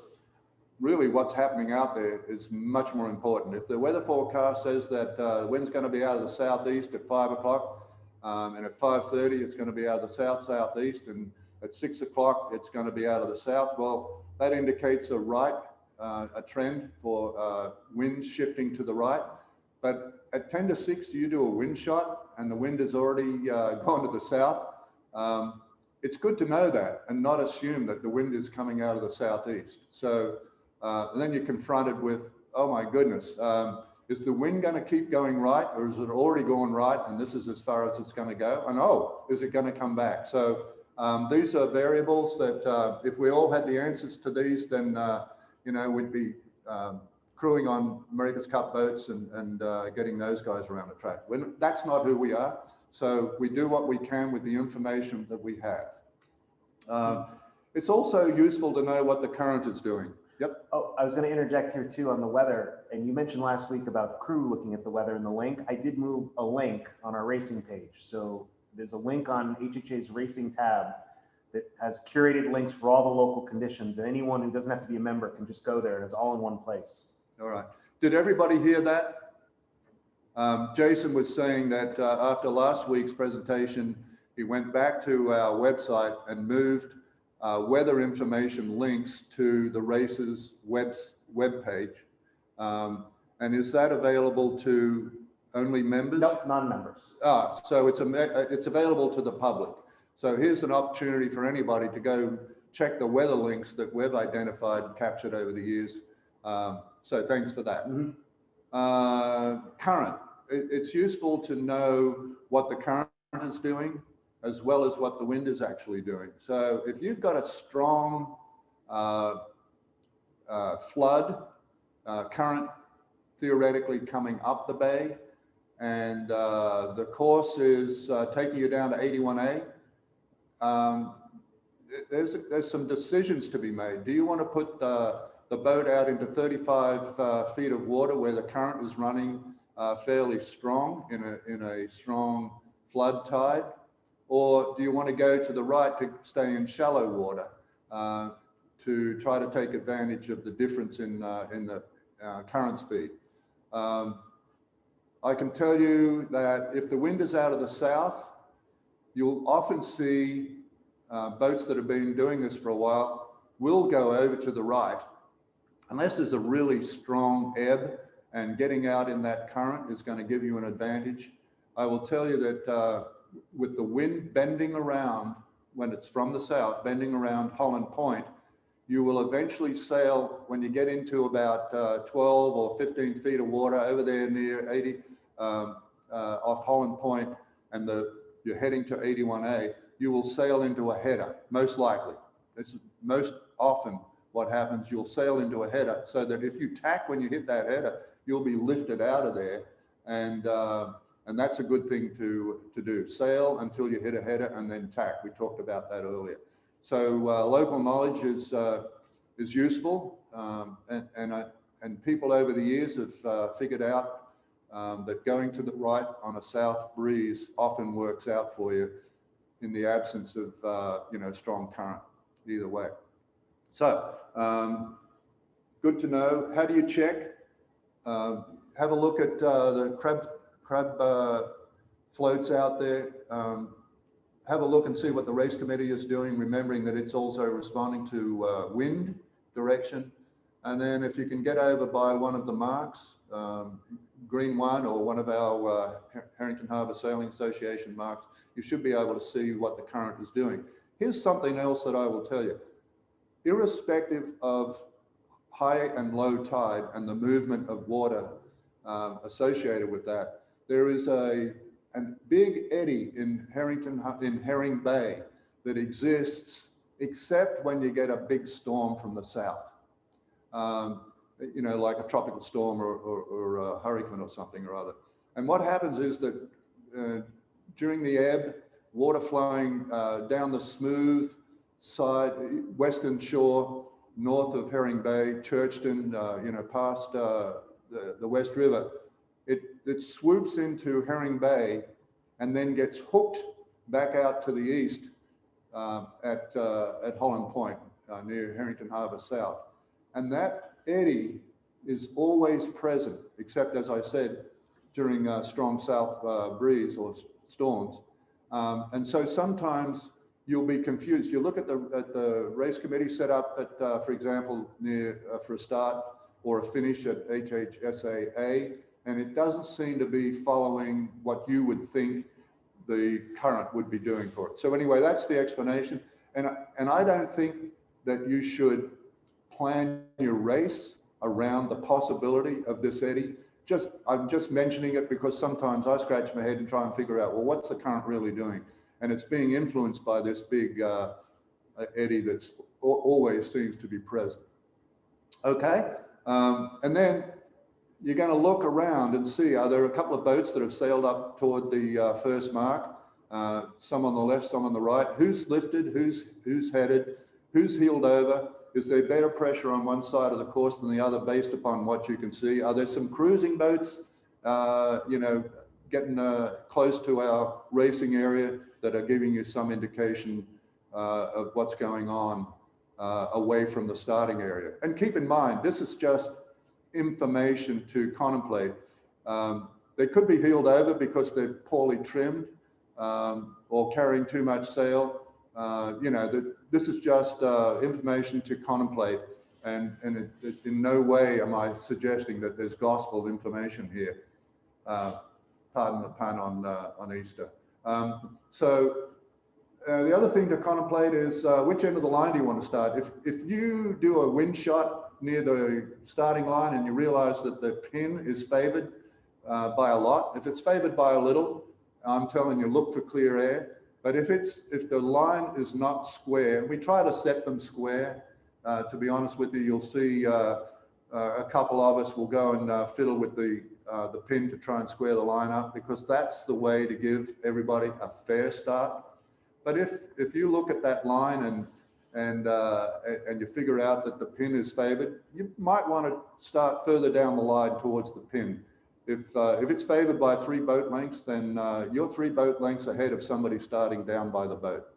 really what's happening out there is much more important. If the weather forecast says that the wind's going to be out of the southeast at 5 o'clock, and at 5:30 it's going to be out of the south-southeast, and at 6 o'clock it's going to be out of the south, well, that indicates a trend for wind shifting to the right. But at 10 to 6, you do a wind shot and the wind has already gone to the south. It's good to know that and not assume that the wind is coming out of the southeast. So and then you're confronted with, oh my goodness, is the wind going to keep going right, or is it already going right and this is as far as it's going to go? And oh, is it going to come back? So these are variables that if we all had the answers to these, then you know, we'd be crewing on America's Cup boats and getting those guys around the track. That's not who we are. So we do what we can with the information that we have. It's also useful to know what the current is doing. Yep.
Oh, I was going to interject here too on the weather. And you mentioned last week about the crew looking at the weather in the link. I did move a link on our racing page. So there's a link on HHA's racing tab that has curated links for all the local conditions, and anyone who doesn't have to be a member can just go there, and it's all in one place.
All right. Did everybody hear that? Jason was saying that after last week's presentation, he went back to our website and moved weather information links to the race's web page. And is that available to only members?
No, non-members.
So it's available to the public. So here's an opportunity for anybody to go check the weather links that we've identified and captured over the years. So thanks for that. Mm-hmm. Current. It's useful to know what the current is doing as well as what the wind is actually doing. So if you've got a strong flood current theoretically coming up the bay, and the course is taking you down to 81A, there's some decisions to be made. Do you want to put the boat out into 35 feet of water where the current is running fairly strong in a strong flood tide? or do you want to go to the right to stay in shallow water to try to take advantage of the difference in the current speed? I can tell you that if the wind is out of the south, you'll often see boats that have been doing this for a while will go over to the right, unless there's a really strong ebb and getting out in that current is going to give you an advantage. I will tell you that with the wind bending around, when it's from the south, bending around Holland Point, you will eventually sail, when you get into about 12 or 15 feet of water over there near 80 off Holland Point, and you're heading to 81A, you will sail into a header, most likely. This is most often what happens. You'll sail into a header so that if you tack when you hit that header, you'll be lifted out of there. And that's a good thing to do. Sail until you hit a header and then tack. We talked about that earlier. So local knowledge is useful, and people over the years have figured out that going to the right on a south breeze often works out for you in the absence of strong current either way. So good to know. How do you check? Have a look at the crab floats out there. Have a look and see what the race committee is doing, remembering that it's also responding to wind direction. And then if you can get over by one of the marks, Green 1 or one of our Harrington Harbour Sailing Association marks, you should be able to see what the current is doing. Here's something else that I will tell you. Irrespective of high and low tide and the movement of water associated with that, there is a big eddy in Herring Bay that exists except when you get a big storm from the south. Like a tropical storm or a hurricane or something or other. And what happens is that during the ebb, water flowing down the smooth side, western shore, north of Herring Bay, Churchton, past the West River, it swoops into Herring Bay and then gets hooked back out to the east at Holland Point, near Harrington Harbour South. And that eddy is always present, except, as I said, during strong south breeze or storms. And so sometimes you'll be confused. You look at the race committee set up at, for example, near for a start or a finish at HHSA, and it doesn't seem to be following what you would think the current would be doing for it. So anyway, that's the explanation. And I don't think that you should plan your race around the possibility of this eddy. I'm just mentioning it because sometimes I scratch my head and try and figure out, well, what's the current really doing? And it's being influenced by this big eddy that's always seems to be present. Okay, and then you're going to look around and see, are there a couple of boats that have sailed up toward the first mark? Some on the left, some on the right. Who's lifted? Who's headed? Who's heeled over? Is there better pressure on one side of the course than the other based upon what you can see? Are there some cruising boats, getting close to our racing area that are giving you some indication of what's going on away from the starting area? And keep in mind, this is just information to contemplate. They could be heeled over because they're poorly trimmed or carrying too much sail. This is just information to contemplate, and in no way am I suggesting that there's gospel information here. Pardon the pun on Easter. So the other thing to contemplate is which end of the line do you want to start? If you do a wind shot near the starting line and you realize that the pin is favored by a lot, if it's favored by a little, I'm telling you, look for clear air. But if the line is not square, we try to set them square. To be honest with you, you'll see a couple of us will go and fiddle with the pin to try and square the line up, because that's the way to give everybody a fair start. But if you look at that line and you figure out that the pin is favored, you might want to start further down the line towards the pin. If it's favored by 3 boat lengths, then you're 3 boat lengths ahead of somebody starting down by the boat.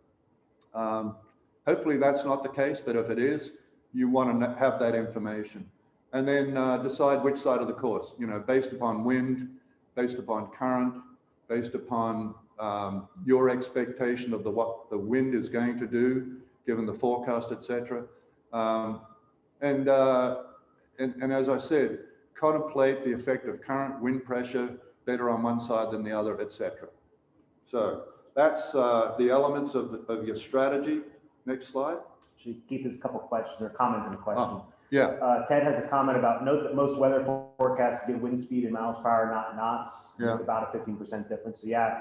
Hopefully that's not the case, but if it is, you want to have that information. And then decide which side of the course, you know, based upon wind, based upon current, based upon your expectation of what the wind is going to do, given the forecast, etc. And as I said, contemplate the effect of current, wind pressure, better on one side than the other, etc. So that's the elements of your strategy. Next slide.
Should keep his couple questions or comment on the question.
Oh, yeah.
Ted has a comment about note that most weather forecasts give wind speed in miles per hour, not knots.
Yeah.
It's about a 15% difference. So yeah,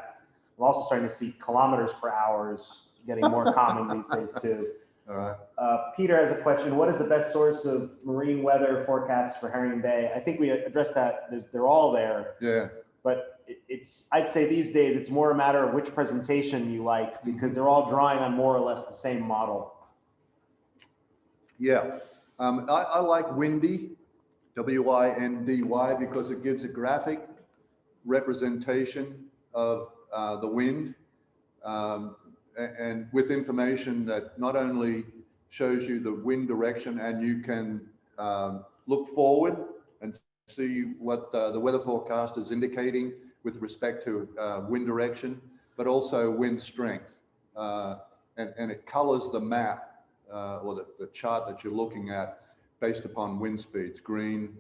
we're also starting to see kilometers per hour getting more common these days too.
All right.
Peter has a question. What is the best source of marine weather forecasts for Herring Bay? I think we addressed that. They're all there.
Yeah.
But I'd say these days, it's more a matter of which presentation you like, because they're all drawing on more or less the same model.
Yeah. I like Windy, W-I-N-D-Y, because it gives a graphic representation of the wind, and with information that not only shows you the wind direction, and you can look forward and see what the weather forecast is indicating with respect to wind direction, but also wind strength. And it colors the map or the chart that you're looking at based upon wind speeds, green,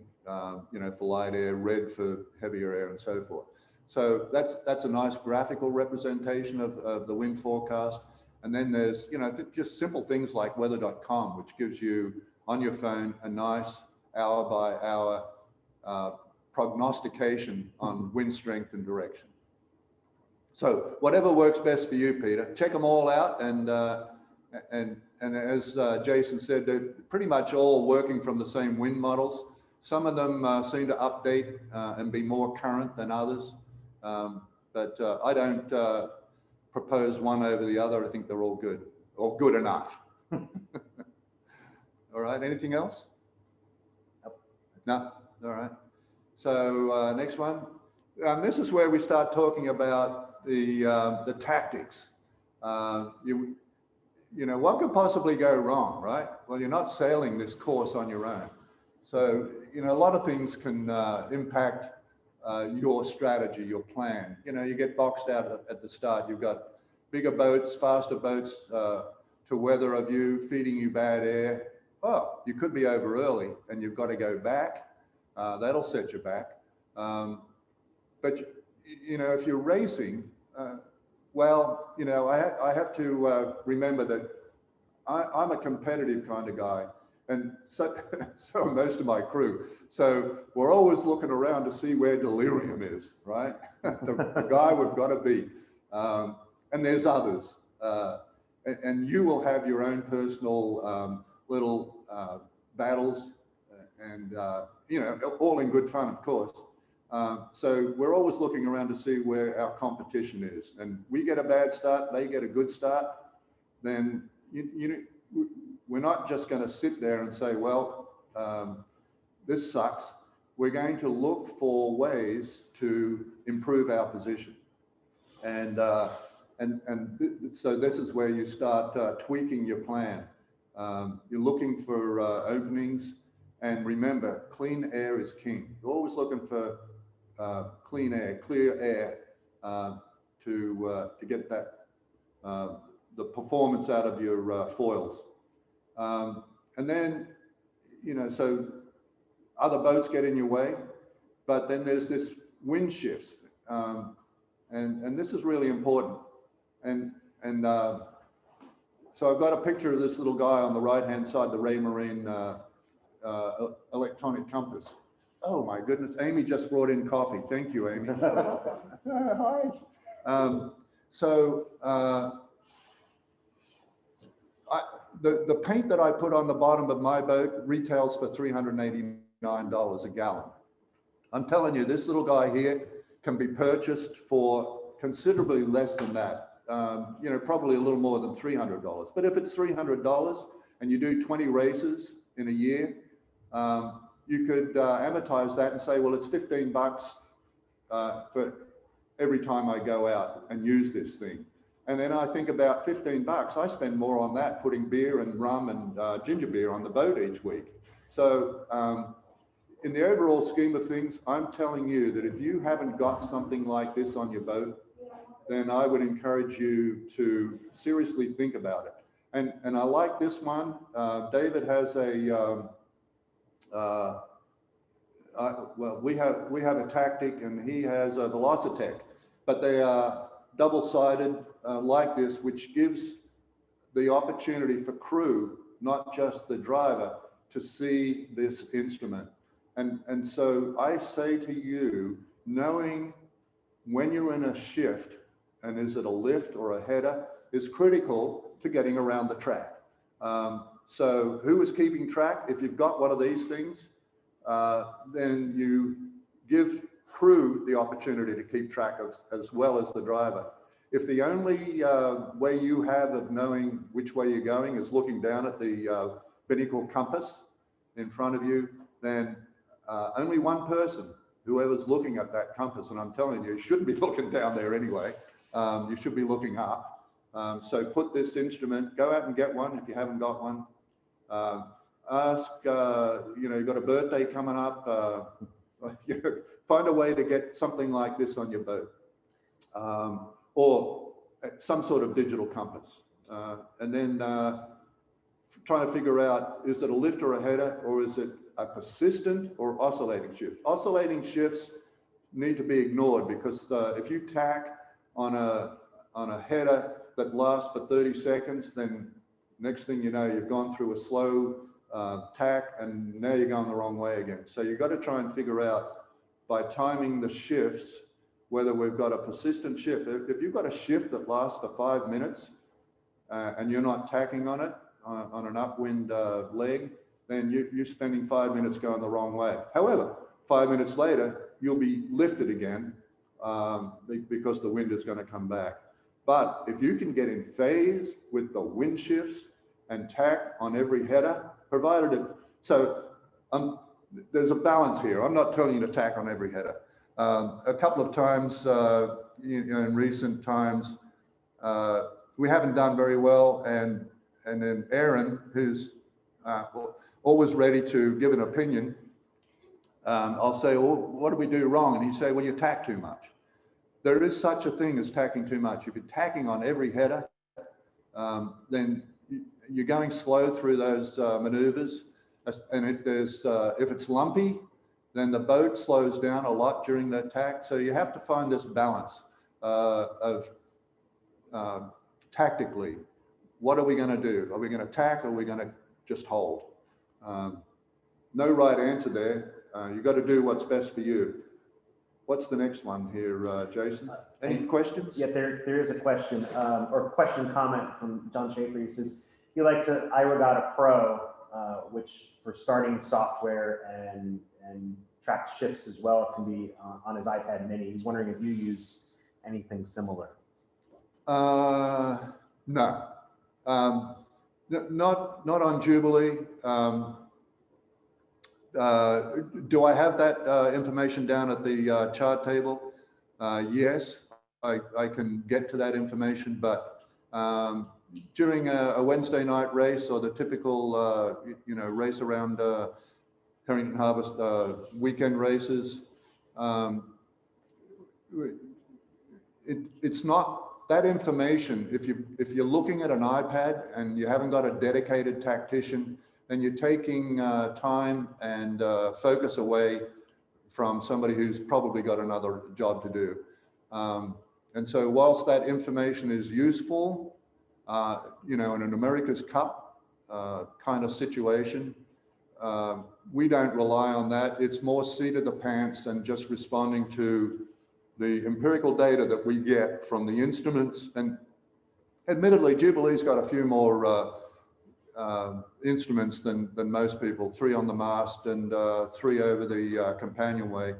you know, for light air, red for heavier air, and so forth. So that's a nice graphical representation of the wind forecast. And then there's, you know, just simple things like weather.com, which gives you on your phone a nice hour by hour prognostication on wind strength and direction. So whatever works best for you, Peter. Check them all out, and as Jason said, they're pretty much all working from the same wind models. Some of them seem to update and be more current than others, but I don't propose one over the other. I think they're all good, or good enough. All right, anything else? No, all right. So next one. This is where we start talking about the tactics. You know, what could possibly go wrong, right? Well, you're not sailing this course on your own. So, you know, a lot of things can impact your strategy, your plan. You know, you get boxed out at the start. You've got bigger boats, faster boats to weather of you, feeding you bad air. Oh, you could be over early and you've got to go back. That'll set you back. But, you know, if you're racing, well, you know, I have to remember that I'm a competitive kind of guy, and so are most of my crew. So we're always looking around to see where delirium is, right? the guy we've got to beat. And there's others. And you will have your own personal little battles, and, you know, all in good fun, of course. So we're always looking around to see where our competition is, and we get a bad start, they get a good start, then we're not just going to sit there and say, well, this sucks. We're going to look for ways to improve our position, and so this is where you start tweaking your plan. You're looking for openings, and remember, clean air is king. You're always looking for clean air, clear air, to get that the performance out of your foils. And then, you know, so other boats get in your way, but then there's this wind shifts, and this is really important. And so I've got a picture of this little guy on the right-hand side, the Ray Marine electronic compass. Oh my goodness, Amy just brought in coffee. Thank you, Amy. Hi. The paint that I put on the bottom of my boat retails for $389 a gallon. I'm telling you, this little guy here can be purchased for considerably less than that. You know, probably a little more than $300. But if it's $300 and you do 20 races in a year, you could amortize that and say, well, it's $15 for every time I go out and use this thing. And then I think about 15 bucks. I spend more on that, putting beer and rum and ginger beer on the boat each week. So in the overall scheme of things, I'm telling you that if you haven't got something like this on your boat, then I would encourage you to seriously think about it. And I like this one. David has a, well, we have a Tactic and he has a Velocitech, but they are double-sided like this, which gives the opportunity for crew, not just the driver, to see this instrument. And so I say to you, knowing when you're in a shift, and is it a lift or a header, is critical to getting around the track. So who is keeping track? If you've got one of these things, then you give crew the opportunity to keep track of as well as the driver. If the only way you have of knowing which way you're going is looking down at the binnacle compass in front of you, then only one person, whoever's looking at that compass, and I'm telling you, you shouldn't be looking down there anyway, you should be looking up. So put this instrument, go out and get one if you haven't got one. Ask, you know, you've got a birthday coming up, you know, find a way to get something like this on your boat, or some sort of digital compass. And then trying to figure out, is it a lift or a header, or is it a persistent or oscillating shift? Oscillating shifts need to be ignored because if you tack on a header that lasts for 30 seconds, then next thing you know, you've gone through a slow tack and now you're going the wrong way again. So you've got to try and figure out by timing the shifts, whether we've got a persistent shift. If you've got a shift that lasts for 5 minutes and you're not tacking on it on an upwind leg, then you're spending 5 minutes going the wrong way. However, 5 minutes later, you'll be lifted again because the wind is going to come back. But if you can get in phase with the wind shifts and tack on every header, provided it, so there's a balance here. I'm not telling you to tack on every header. A couple of times, you know, in recent times, we haven't done very well, and then Aaron, who's always ready to give an opinion, I'll say, well, what do we do wrong? And he'd say, well, you tack too much. There is such a thing as tacking too much. If you're tacking on every header, then you're going slow through those maneuvers. And if it's lumpy, then the boat slows down a lot during that tack. So you have to find this balance of tactically, what are we going to do? Are we going to tack or are we going to just hold? No right answer there. You've got to do what's best for you. What's the next one here, Jason? Any questions?
Yeah, there is a question or question comment from John Schaefer. He says he likes an iRegatta Pro, which for starting software and tracks shifts as well. It can be on his iPad mini. He's wondering if you use anything similar.
No, not on Jubilee. Do I have that information down at the chart table? Yes, I can get to that information, but during a Wednesday night race or the typical, you know, race around Harrington Harbour weekend races, it's not that information. If you're looking at an iPad and you haven't got a dedicated tactician, then you're taking time and focus away from somebody who's probably got another job to do. And so whilst that information is useful, you know, in an America's Cup kind of situation, we don't rely on that. It's more seat of the pants and just responding to the empirical data that we get from the instruments. And admittedly, Jubilee's got a few more instruments than most people, 3 on the mast and 3 over the companionway.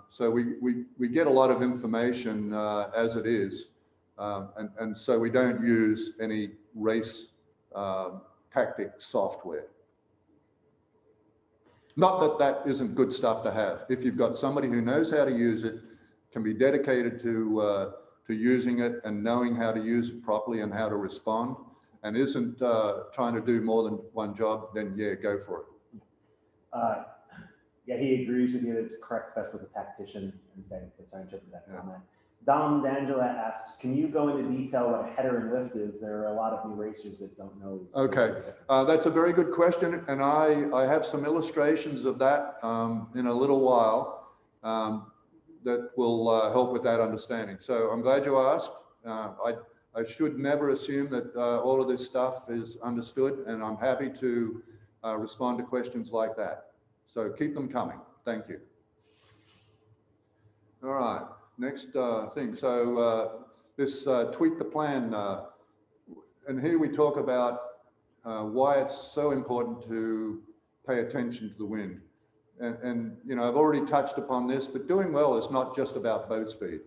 So we get a lot of information as it is. And so we don't use any race tactic software. Not that that isn't good stuff to have. If you've got somebody who knows how to use it, can be dedicated to using it and knowing how to use it properly and how to respond, and isn't trying to do more than one job, then yeah, go for it.
Yeah, he agrees with you. It's correct best with a tactician instead. That's how I interpret that comment. Dom D'Angela asks, can you go into detail what a header and lift is? There are a lot of new racers that don't know.
Okay, that's a very good question, and I have some illustrations of that in a little while that will help with that understanding. So I'm glad you asked. I should never assume that all of this stuff is understood, and I'm happy to respond to questions like that. So keep them coming. Thank you. All right, next thing. So this tweak the plan, and here we talk about why it's so important to pay attention to the wind. And you know, I've already touched upon this, but doing well is not just about boat speed.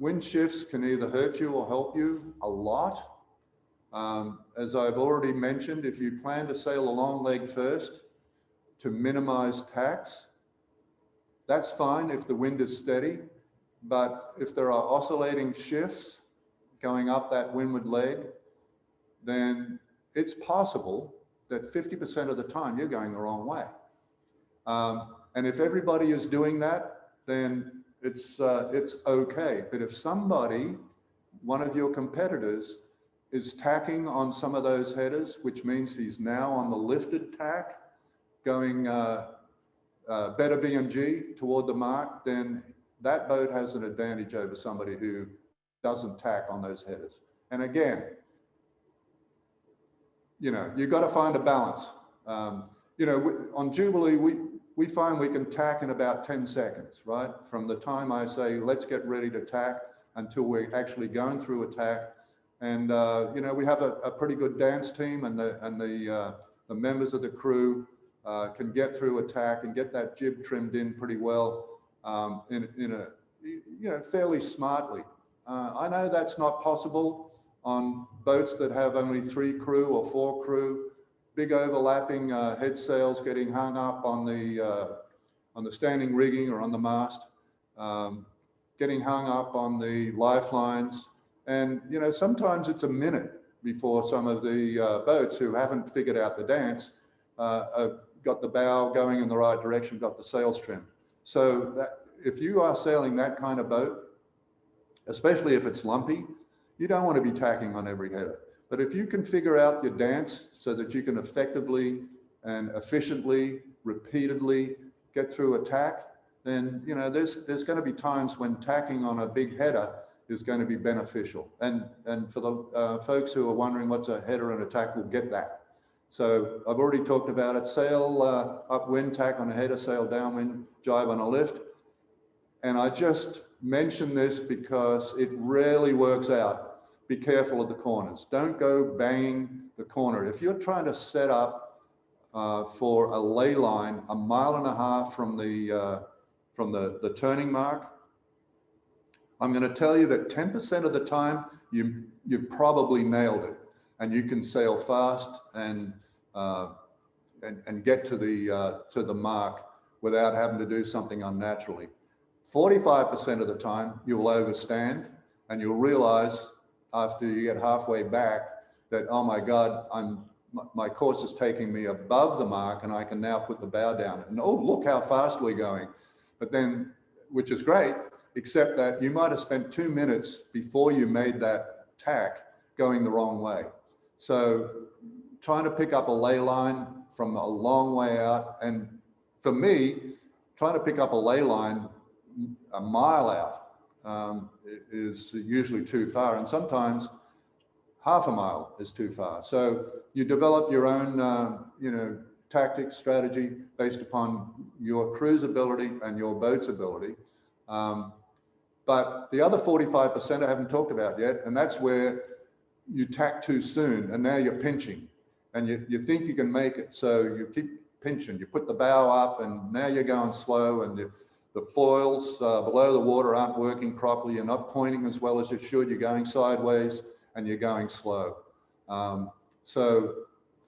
Wind shifts can either hurt you or help you a lot. As I've already mentioned, if you plan to sail a long leg first to minimize tacks, that's fine if the wind is steady. But if there are oscillating shifts going up that windward leg, then it's possible that 50% of the time you're going the wrong way. And if everybody is doing that, then it's okay. But if somebody, one of your competitors, is tacking on some of those headers, which means he's now on the lifted tack, going better VMG toward the mark, then that boat has an advantage over somebody who doesn't tack on those headers. And again, you know, you've got to find a balance. You know, on Jubilee, we find we can tack in about 10 seconds, right? From the time I say, let's get ready to tack until we're actually going through a tack. And, you know, we have a pretty good dance team, and the members of the crew can get through a tack and get that jib trimmed in pretty well in a, you know, fairly smartly. I know that's not possible on boats that have only 3 crew or 4 crew, big overlapping head sails getting hung up on the standing rigging or on the mast, getting hung up on the lifelines. And, you know, sometimes it's a minute before some of the boats who haven't figured out the dance got the bow going in the right direction, got the sails trimmed. So that, if you are sailing that kind of boat, especially if it's lumpy, you don't want to be tacking on every header. But if you can figure out your dance so that you can effectively and efficiently, repeatedly get through a tack, then, you know, there's going to be times when tacking on a big header is going to be beneficial. And for the folks who are wondering what's a header and a tack, we'll get that. So I've already talked about it. Sail upwind, tack on a header, sail downwind, jibe on a lift. And I just mention this because it rarely works out. Be careful of the corners. Don't go banging the corner. If you're trying to set up for a ley line 1.5 miles from the turning mark, I'm going to tell you that 10% of the time you've probably nailed it, and you can sail fast and get to the mark without having to do something unnaturally. 45% of the time you'll overstand, and you'll realize after you get halfway back that, oh my God, my course is taking me above the mark, and I can now put the bow down. And oh, look how fast we're going. But then, which is great, except that you might have spent 2 minutes before you made that tack going the wrong way. So trying to pick up a ley line from a long way out, and for me, trying to pick up a ley line 1 mile out is usually too far, and sometimes 1/2 mile is too far. So you develop your own, you know, tactics, strategy based upon your crew's ability and your boat's ability. But the other 45% I haven't talked about yet, and that's where you tack too soon, and now you're pinching, and you think you can make it, so you keep pinching. You put the bow up, and now you're going slow, and the foils below the water aren't working properly. You're not pointing as well as you should. You're going sideways, and you're going slow. So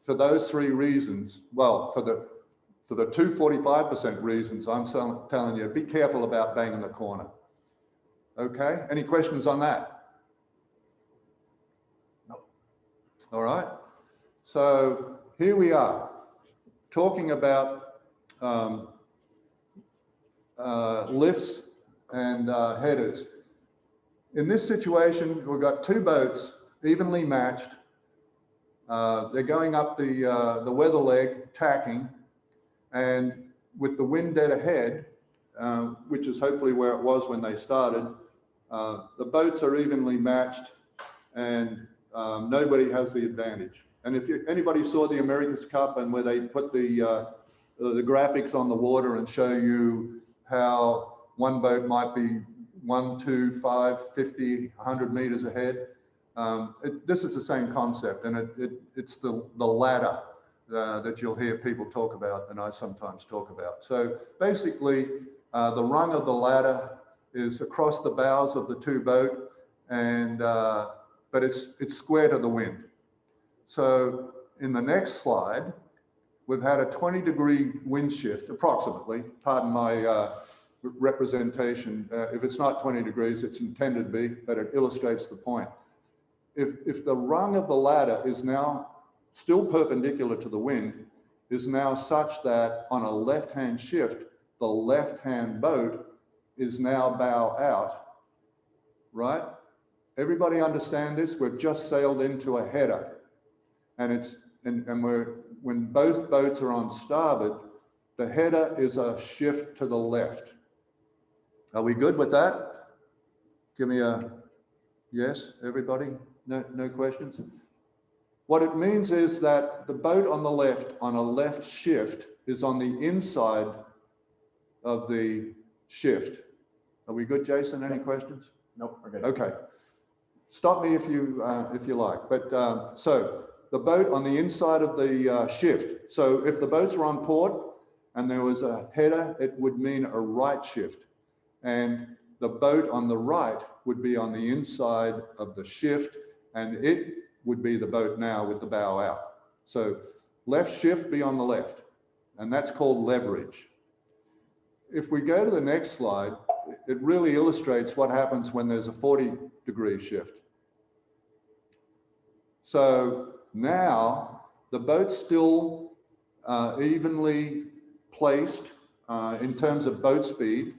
for those 3 reasons, well, For the 245% reasons, I'm telling you, be careful about banging the corner. Okay, any questions on that?
No.
All right, so here we are talking about lifts and headers. In this situation, we've got two boats evenly matched. They're going up the weather leg, tacking, and with the wind dead ahead, which is hopefully where it was when they started, the boats are evenly matched and nobody has the advantage. And if anybody saw the America's Cup and where they put the graphics on the water and show you how one boat might be 1, 2, 5, 50, 100 meters ahead, this is the same concept, and it's the ladder that you'll hear people talk about and I sometimes talk about. So basically, the rung of the ladder is across the bows of the two boat, and but it's square to the wind. So in the next slide, we've had a 20-degree wind shift, approximately. Pardon my representation. If it's not 20 degrees, it's intended to be, but it illustrates the point. If the rung of the ladder is now still perpendicular to the wind, is now such that on a left-hand shift, the left-hand boat is now bow out, right? Everybody understand this? We've just sailed into a header, and when both boats are on starboard, the header is a shift to the left. Are we good with that? Give me a yes, everybody? No questions? What it means is that the boat on the left, on a left shift, is on the inside of the shift. Are we good, Jason? Any questions?
Nope, we're good.
Okay. Stop me if you like. But so the boat on the inside of the shift. So if the boats were on port and there was a header, it would mean a right shift. And the boat on the right would be on the inside of the shift, and it would be the boat now with the bow out. So left shift be on the left, and that's called leverage. If we go to the next slide, it really illustrates what happens when there's a 40-degree shift. So now the boat's still evenly placed in terms of boat speed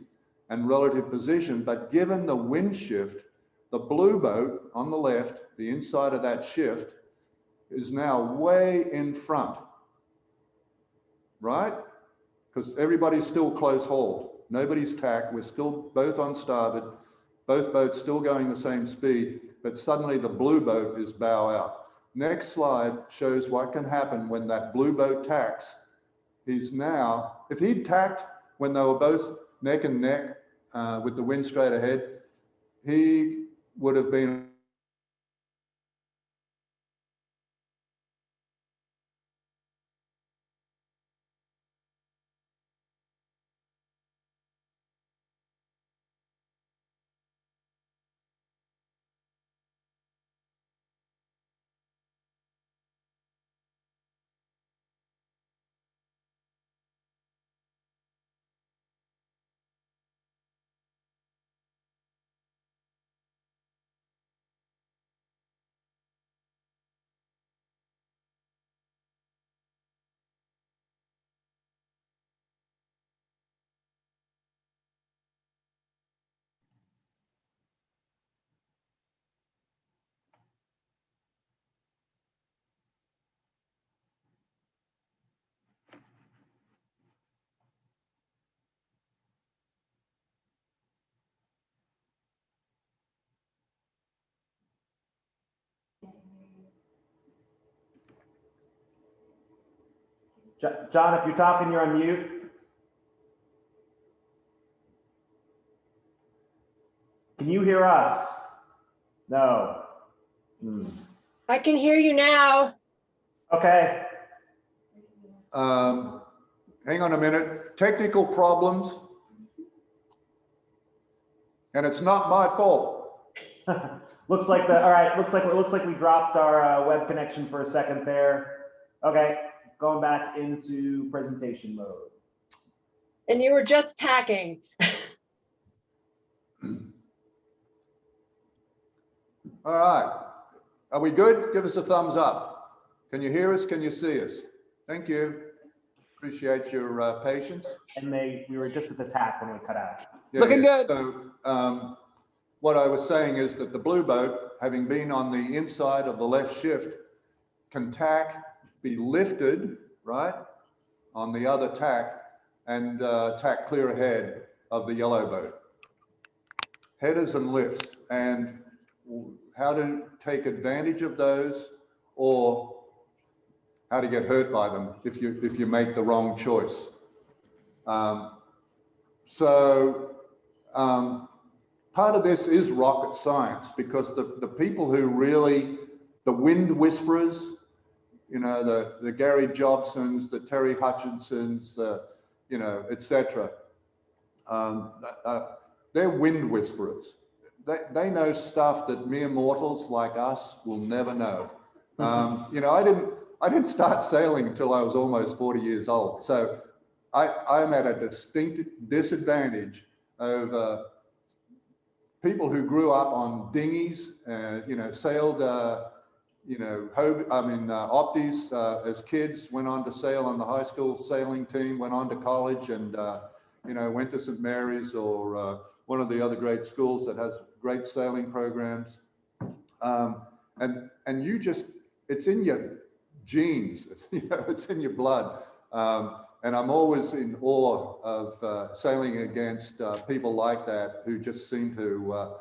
and relative position, but given the wind shift, the blue boat on the left, the inside of that shift, is now way in front, right? Because everybody's still close hauled. Nobody's tacked. We're still both on starboard, both boats still going the same speed, but suddenly the blue boat is bow out. Next slide shows what can happen when that blue boat tacks. He's now, if he'd tacked when they were both neck and neck with the wind straight ahead, he would have been
John, if you're talking, you're on mute. Can you hear us? No.
I can hear you now.
Okay.
hang on a minute, technical problems, and it's not my fault.
Looks like all right, looks like we dropped our web connection for a second there. Okay, going back into presentation mode.
And you were just tacking.
All right. Are we good? Give us a thumbs up. Can you hear us? Can you see us? Thank you. Appreciate your patience.
And we were just at the tack when we cut out.
Yeah,
Looking good.
So what I was saying is that the blue boat, having been on the inside of the left shift, can tack, be lifted, right, on the other tack, and tack clear ahead of the yellow boat. Headers and lifts, and how to take advantage of those, or how to get hurt by them if you make the wrong choice. Part of this is rocket science, because the people who really, the wind whisperers, you know, the Gary Jobsons, the Terry Hutchinsons, you know, etc. They're wind whisperers. They know stuff that mere mortals like us will never know. You know, I didn't start sailing until I was almost 40 years old. So I'm at a distinct disadvantage over people who grew up on dinghies, you know, sailed, you know, Opties as kids, went on to sail on the high school sailing team, went on to college, and, you know, went to St. Mary's or one of the other great schools that has great sailing programs. And you just, it's in your genes, you know, it's in your blood. And I'm always in awe of sailing against people like that who just seem to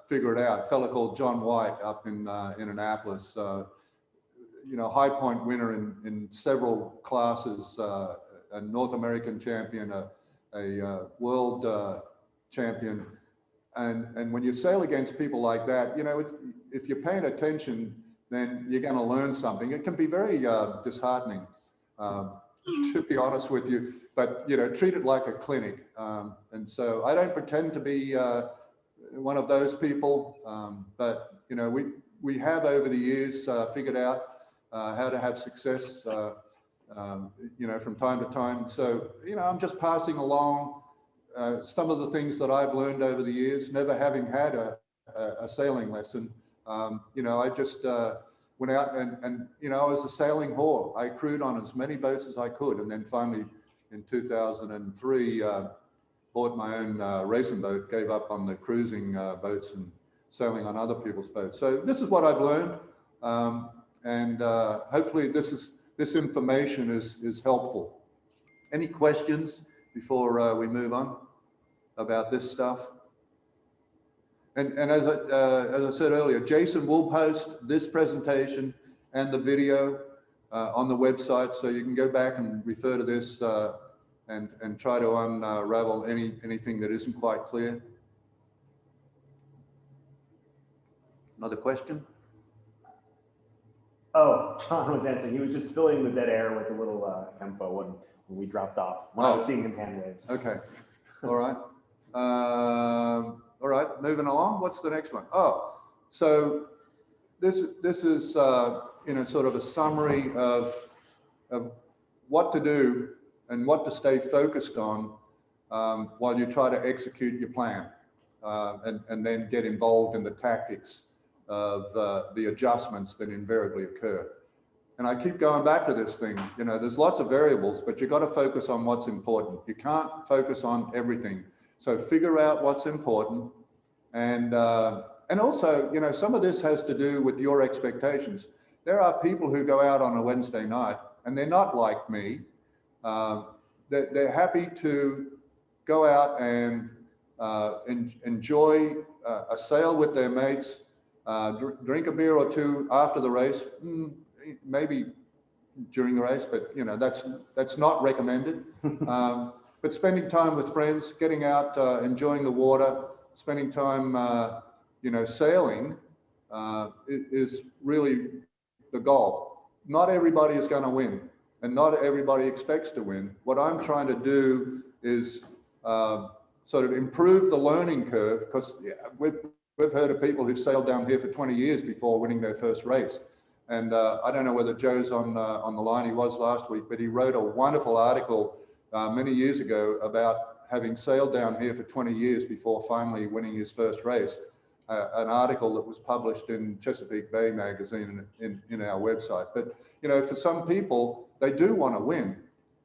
figure it out. A fellow called John White up in Annapolis, you know, high point winner in several classes, a North American champion, a world champion. And when you sail against people like that, you know, if you're paying attention, then you're going to learn something. It can be very disheartening, to be honest with you, but, you know, treat it like a clinic. And so I don't pretend to be one of those people, but, you know, we have over the years figured out how to have success, you know, from time to time. So, you know, I'm just passing along some of the things that I've learned over the years, never having had a sailing lesson. You know, I just went out and, you know, I was a sailing whore. I crewed on as many boats as I could. And then finally in 2003, bought my own racing boat, gave up on the cruising boats and sailing on other people's boats. So this is what I've learned. And hopefully this information is helpful. Any questions before we move on about this stuff? And as I said earlier, Jason will post this presentation and the video on the website, so you can go back and refer to this and try to unravel anything that isn't quite clear. Another question?
Oh, John was answering. He was just filling the dead air with a little info when we dropped off, when I was seeing him hand wave.
Okay, all right. All right, moving along. What's the next one? Oh, so this is you know, sort of a summary of what to do and what to stay focused on while you try to execute your plan, and then get involved in the tactics of the adjustments that invariably occur. And I keep going back to this thing. You know, there's lots of variables, but you've got to focus on what's important. You can't focus on everything. So figure out what's important, and also, you know, some of this has to do with your expectations. There are people who go out on a Wednesday night and they're not like me. They're happy to go out and enjoy a sail with their mates, drink a beer or two after the race, maybe during the race, but, you know, that's not recommended. But spending time with friends, getting out, enjoying the water, spending time, you know, sailing is really the goal. Not everybody is going to win, and not everybody expects to win. What I'm trying to do is sort of improve the learning curve, because we've heard of people who've sailed down here for 20 years before winning their first race. And I don't know whether Joe's on the line. He was last week, but he wrote a wonderful article many years ago about having sailed down here for 20 years before finally winning his first race. An article that was published in Chesapeake Bay magazine in our website. But you know, for some people, they do want to win.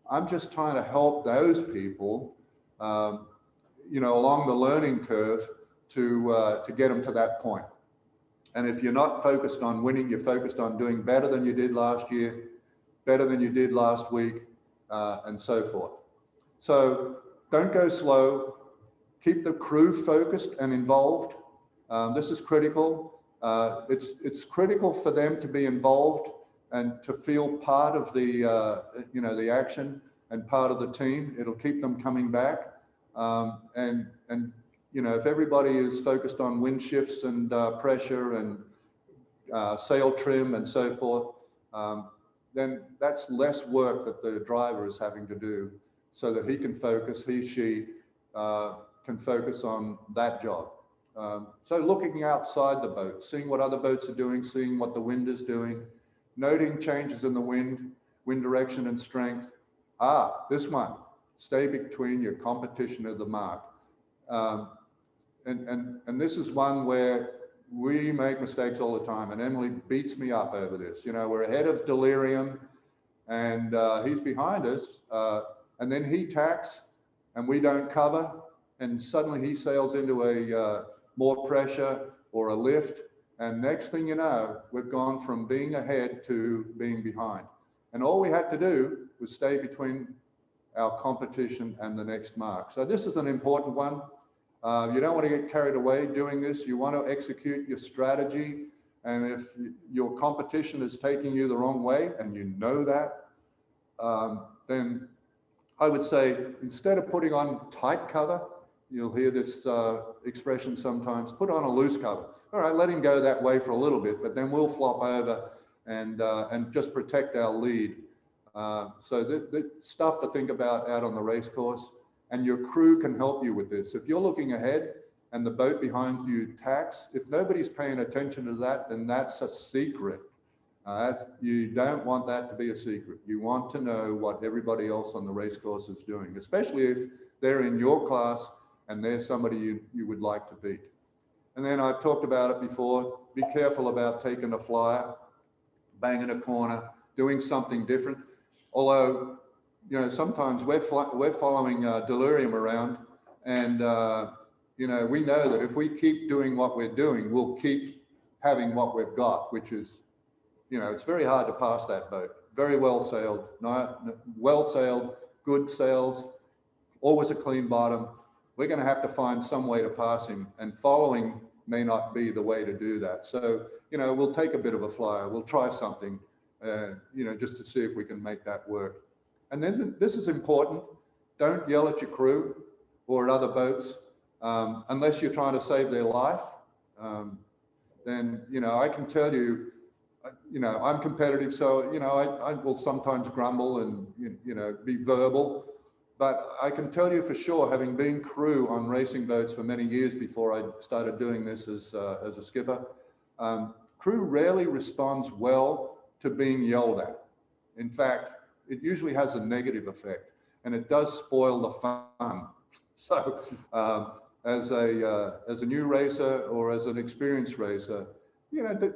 I'm just trying to help those people, you know, along the learning curve to get them to that point. And if you're not focused on winning, you're focused on doing better than you did last year, better than you did last week, and so forth. So don't go slow. Keep the crew focused and involved. This is critical. It's critical for them to be involved and to feel part of the you know, the action and part of the team. It'll keep them coming back. And you know, if everybody is focused on wind shifts and pressure and sail trim and so forth, then that's less work that the driver is having to do, so that he can focus, she can focus on that job. So looking outside the boat, seeing what other boats are doing, seeing what the wind is doing, noting changes in the wind direction and strength. This one, stay between your competition and the mark. And this is one where we make mistakes all the time, and Emily beats me up over this. You know, we're ahead of Delirium, and he's behind us, and then he tacks, and we don't cover, and suddenly he sails into a more pressure or a lift, and next thing you know, we've gone from being ahead to being behind. And all we had to do was stay between our competition and the next mark. So this is an important one. You don't want to get carried away doing this. You want to execute your strategy. And if your competition is taking you the wrong way, and you know that, then I would say, instead of putting on tight cover, you'll hear this expression sometimes, put on a loose cover. All right, let him go that way for a little bit, but then we'll flop over and just protect our lead. So the stuff to think about out on the race course, and your crew can help you with this. If you're looking ahead and the boat behind you tacks, if nobody's paying attention to that, then that's a secret. You don't want that to be a secret. You want to know what everybody else on the race course is doing, especially if they're in your class and they're somebody you would like to beat. And then I've talked about it before, be careful about taking a flyer, banging a corner, doing something different. Although, you know, sometimes we're following Delirium around, and you know, we know that if we keep doing what we're doing, we'll keep having what we've got, which is, you know, it's very hard to pass that boat. Very well sailed, good sails, always a clean bottom. We're going to have to find some way to pass him, and following may not be the way to do that. So, you know, we'll take a bit of a flyer. We'll try something, you know, just to see if we can make that work. And then this is important. Don't yell at your crew or at other boats unless you're trying to save their life. Then, you know, I can tell you, you know, I'm competitive, so, you know, I will sometimes grumble and, you know, be verbal. But I can tell you for sure, having been crew on racing boats for many years before I started doing this as a skipper, crew rarely responds well to being yelled at. In fact, it usually has a negative effect, and it does spoil the fun. So as a new racer or as an experienced racer, you know,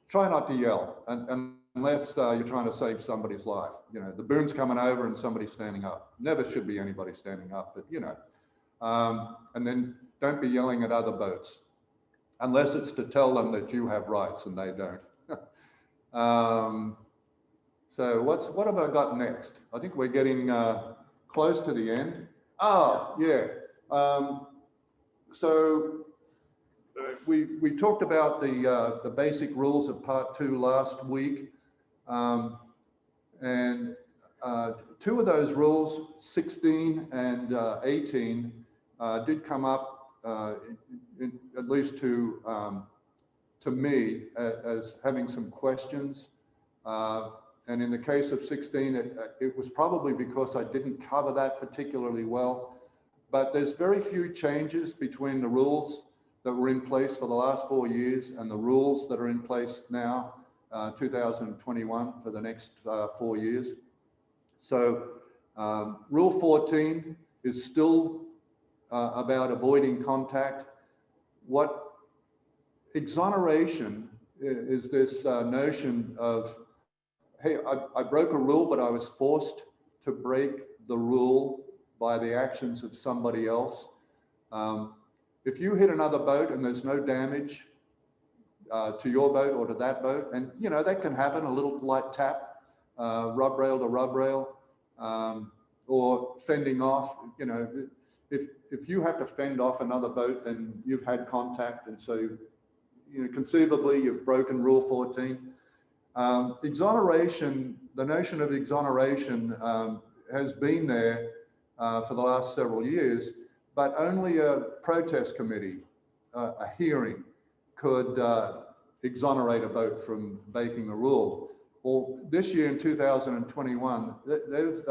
try not to yell unless you're trying to save somebody's life. You know, the boom's coming over and somebody's standing up. Never should be anybody standing up, but you know. And then don't be yelling at other boats, unless it's to tell them that you have rights and they don't. So what have I got next? I think we're getting close to the end. Oh, yeah. So we talked about the basic rules of part 2 last week. And 2 of those rules, 16 and 18, did come up, at least to me, as having some questions. And in the case of 16, it was probably because I didn't cover that particularly well. But there's very few changes between the rules that were in place for the last 4 years and the rules that are in place now. 2021 for the next 4 years. So Rule 14 is still about avoiding contact. What exoneration is this notion of, hey, I broke a rule, but I was forced to break the rule by the actions of somebody else. If you hit another boat and there's no damage to your boat or to that boat, and you know that can happen, a little light tap, rub rail to rub rail, or fending off. You know, if you have to fend off another boat, then you've had contact, and so you know conceivably you've broken Rule 14. Exoneration, the notion of exoneration has been there for the last several years, but only a protest committee, a hearing, could exonerate a boat from breaking the rule. Well, this year in 2021, they've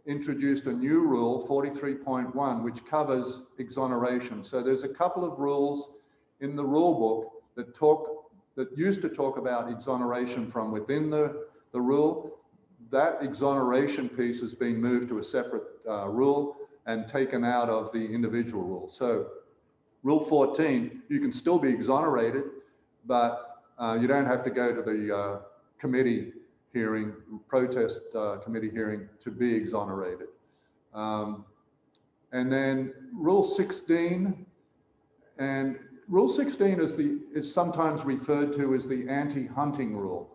introduced a new rule, 43.1, which covers exoneration. So there's a couple of rules in the rule book that used to talk about exoneration from within the rule. That exoneration piece has been moved to a separate rule and taken out of the individual rule. So Rule 14, you can still be exonerated, but you don't have to go to the committee hearing, protest committee hearing to be exonerated. And then Rule 16, and Rule 16 is sometimes referred to as the anti-hunting rule.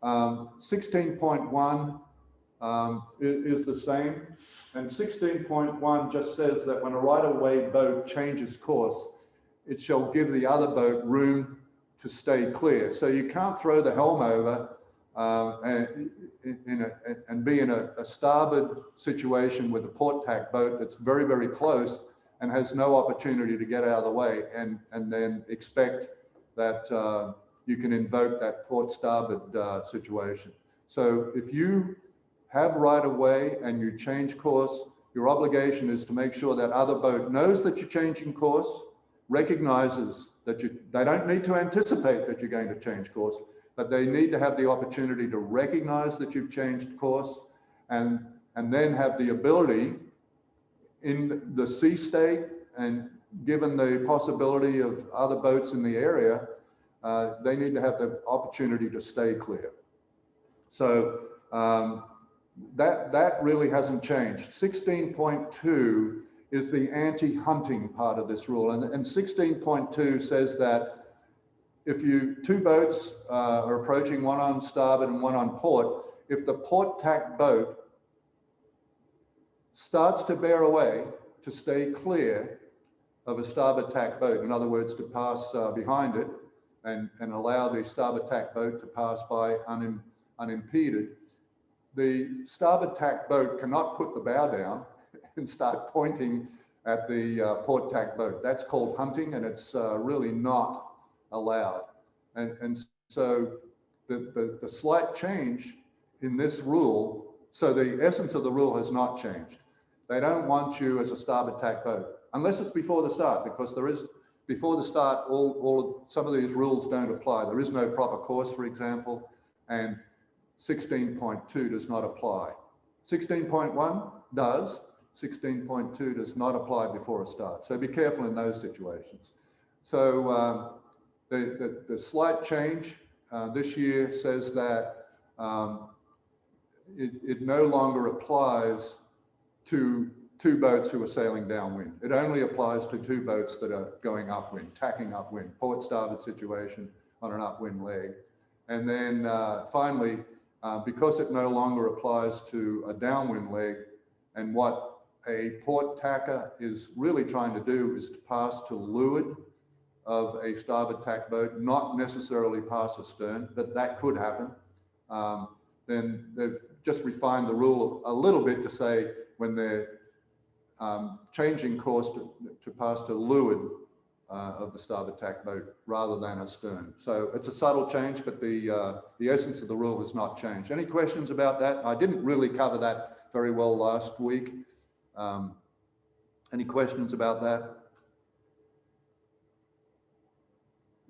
16.1 is the same. And 16.1 just says that when a right-of-way boat changes course, it shall give the other boat room to stay clear. So you can't throw the helm over and be in a starboard situation with a port tack boat that's very, very close and has no opportunity to get out of the way, and then expect that you can invoke that port starboard situation. So if you have right of way and you change course, your obligation is to make sure that other boat knows that you're changing course, recognizes that they don't need to anticipate that you're going to change course, but they need to have the opportunity to recognize that you've changed course, and then have the ability in the sea state, and given the possibility of other boats in the area, they need to have the opportunity to stay clear. So that really hasn't changed. 16.2 is the anti-hunting part of this rule. And 16.2 says that if two boats are approaching, one on starboard and one on port, if the port tack boat starts to bear away to stay clear of a starboard tack boat, in other words, to pass behind it and allow the starboard tack boat to pass by unimpeded, the starboard tack boat cannot put the bow down and start pointing at the port tack boat. That's called hunting, and it's really not allowed. And so the slight change in this rule, so the essence of the rule has not changed. They don't want you as a starboard tack boat, unless it's before the start, because there is, before the start, some of these rules don't apply. There is no proper course, for example, and 16.2 does not apply. 16.1 does, 16.2 does not apply before a start. So be careful in those situations. So the slight change this year says that it no longer applies to two boats who are sailing downwind. It only applies to two boats that are going upwind, tacking upwind, port starboard situation on an upwind leg. And then finally, because it no longer applies to a downwind leg, and what a port tacker is really trying to do is to pass to leeward of a starboard tack boat, not necessarily pass astern, but that could happen. Then they've just refined the rule a little bit to say when they're changing course to pass to leeward of the starboard tack boat rather than astern. So it's a subtle change, but the essence of the rule has not changed. Any questions about that? I didn't really cover that very well last week. Any questions about that?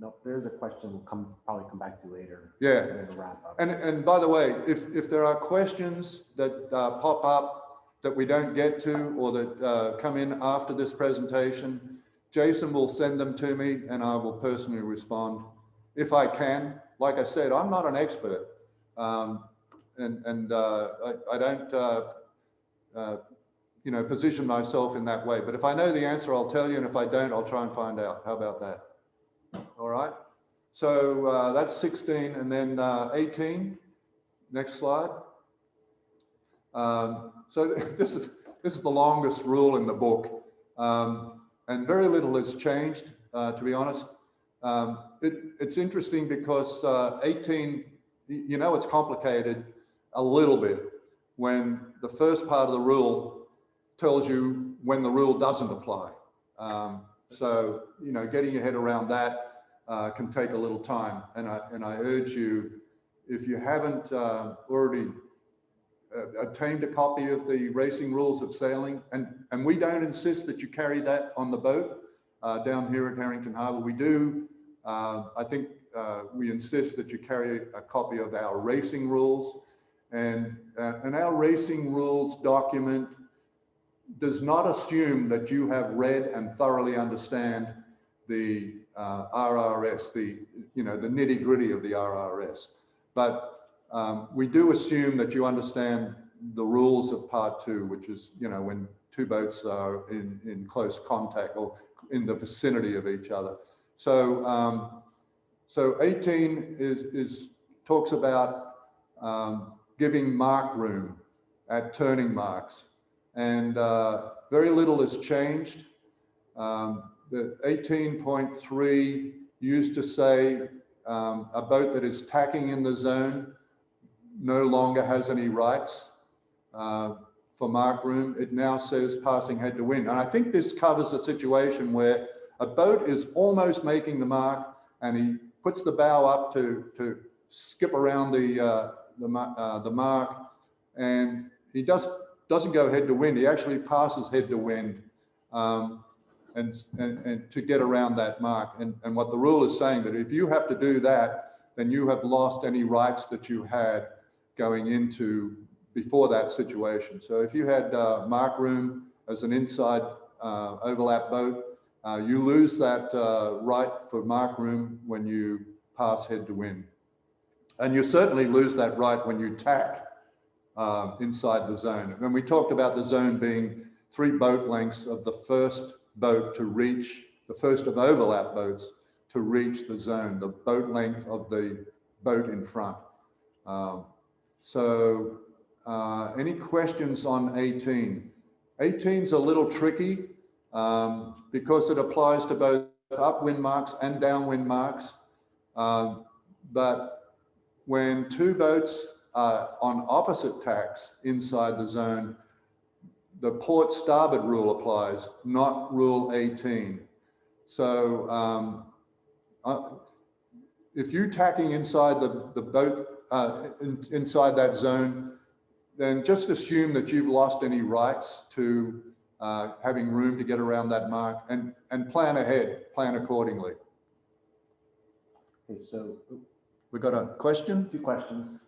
Nope, there's a question we'll probably come back to later.
Yeah.
To wrap up.
And by the way, if there are questions that pop up that we don't get to or that come in after this presentation, Jason will send them to me and I will personally respond if I can. Like I said, I'm not an expert, I don't you know, position myself in that way. But if I know the answer, I'll tell you, and if I don't, I'll try and find out. How about that? All right. So that's 16, and then 18. Next slide. So this is the longest rule in the book, and very little has changed, to be honest. It's interesting because 18, you know, it's complicated a little bit when the first part of the rule tells you when the rule doesn't apply. So, you know, getting your head around that can take a little time. And I urge you, if you haven't already obtained a copy of the Racing Rules of Sailing, and we don't insist that you carry that on the boat down here at Harrington Harbour. We do, I think we insist that you carry a copy of our Racing Rules, and our Racing Rules document does not assume that you have read and thoroughly understand the RRS, the nitty-gritty of the RRS. But we do assume that you understand the rules of part 2, which is, you know, when two boats are in close contact or in the vicinity of each other. So so 18 talks about giving mark room at turning marks. And very little has changed. The 18.3 used to say a boat that is tacking in the zone no longer has any rights for mark room. It now says passing head to wind. And I think this covers a situation where a boat is almost making the mark and he puts the bow up to skip around the mark, and he doesn't go head to wind. He actually passes head to wind and to get around that mark. And what the rule is saying, that if you have to do that, then you have lost any rights that you had going into before that situation. So if you had mark room as an inside overlap boat, you lose that right for mark room when you pass head to wind. And you certainly lose that right when you tack inside the zone. And we talked about the zone being 3 boat lengths of the first boat to reach, the first of overlap boats to reach the zone, the boat length of the boat in front. Any questions on 18? 18's a little tricky because it applies to both upwind marks and downwind marks. But when 2 boats are on opposite tacks inside the zone, the port starboard rule applies, not rule 18. So if you're tacking inside the boat, inside that zone, then just assume that you've lost any rights to having room to get around that mark, and plan ahead, plan accordingly.
Okay, so
We got a question?
2 questions.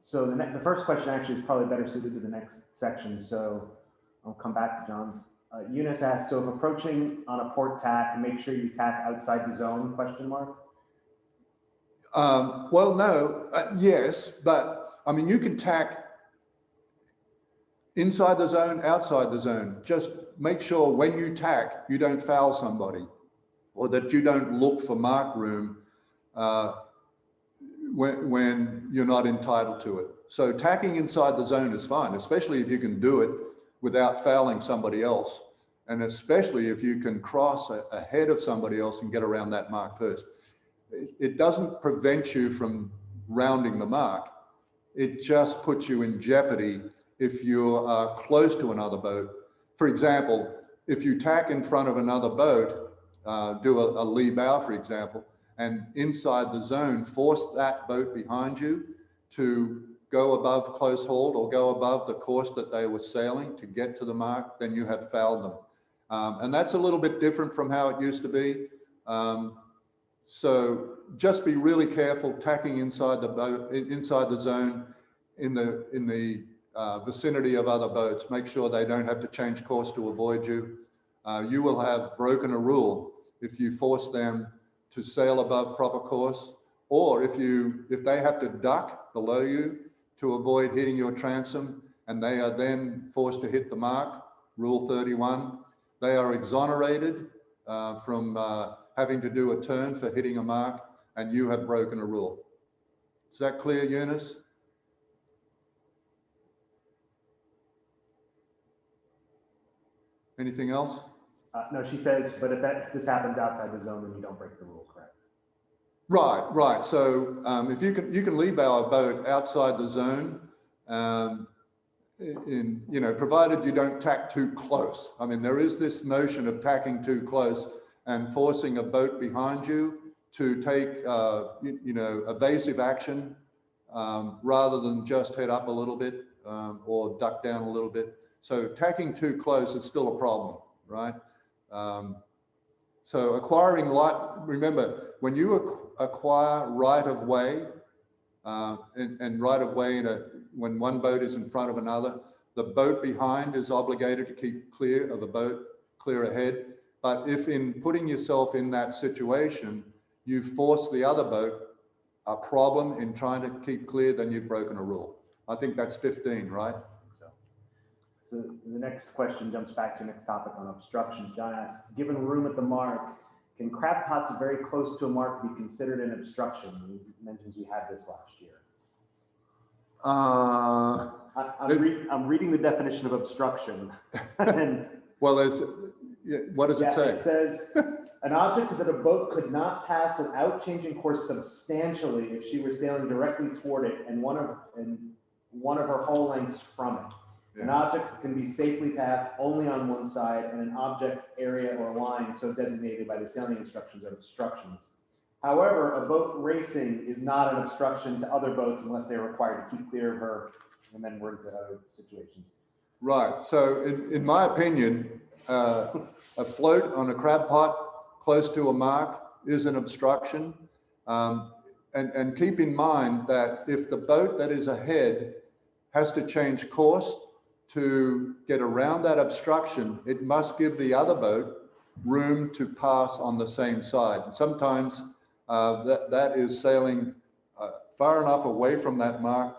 So the first question actually is probably better suited to the next section. So I'll come back to John's. Eunice asks, so if approaching on a port tack, make sure you tack outside the zone, question mark?
Well, no, yes, but I mean, you can tack inside the zone, outside the zone. Just make sure when you tack, you don't foul somebody, or that you don't look for mark room when you're not entitled to it. So tacking inside the zone is fine, especially if you can do it without fouling somebody else. And especially if you can cross ahead of somebody else and get around that mark first. It doesn't prevent you from rounding the mark. It just puts you in jeopardy if you are close to another boat. For example, if you tack in front of another boat, do a lee bow, for example, and inside the zone, force that boat behind you to go above close hauled or go above the course that they were sailing to get to the mark, then you have fouled them. And that's a little bit different from how it used to be. So just be really careful tacking inside the boat, inside the zone, in the vicinity of other boats. Make sure they don't have to change course to avoid you. You will have broken a rule if you force them to sail above proper course, or if they have to duck below you to avoid hitting your transom, and they are then forced to hit the mark, Rule 31, they are exonerated from having to do a turn for hitting a mark, and you have broken a rule. Is that clear, Eunice? Anything else?
No, she says, but if this happens outside the zone, then you don't break the rule, correct?
Right, right. So if you can leave our boat outside the zone, provided you don't tack too close. I mean, there is this notion of tacking too close and forcing a boat behind you to take, evasive action rather than just head up a little bit or duck down a little bit. So tacking too close is still a problem, right? So acquiring remember, when you acquire right of way, and right of way when one boat is in front of another, the boat behind is obligated to keep clear of the boat clear ahead. But if in putting yourself in that situation, you force the other boat a problem in trying to keep clear, then you've broken a rule. I think that's 15, right?
So the next question jumps back to the next topic on obstructions. John asks, given room at the mark, can crab pots very close to a mark be considered an obstruction? He mentions we had this last year. I'm reading the definition of obstruction. And,
well, what does it say?
It says, an object that a boat could not pass without changing course substantially if she were sailing directly toward it and one of her hull lengths from it. Yeah. An object that can be safely passed only on one side, and an object, area, or line so designated by the sailing instructions are obstructions. However, a boat racing is not an obstruction to other boats unless they are required to keep clear of her, and then we're into other situations. Right.
So in my opinion, a float on a crab pot close to a mark is an obstruction. And keep in mind that if the boat that is ahead has to change course to get around that obstruction, it must give the other boat room to pass on the same side. And sometimes that is sailing far enough away from that mark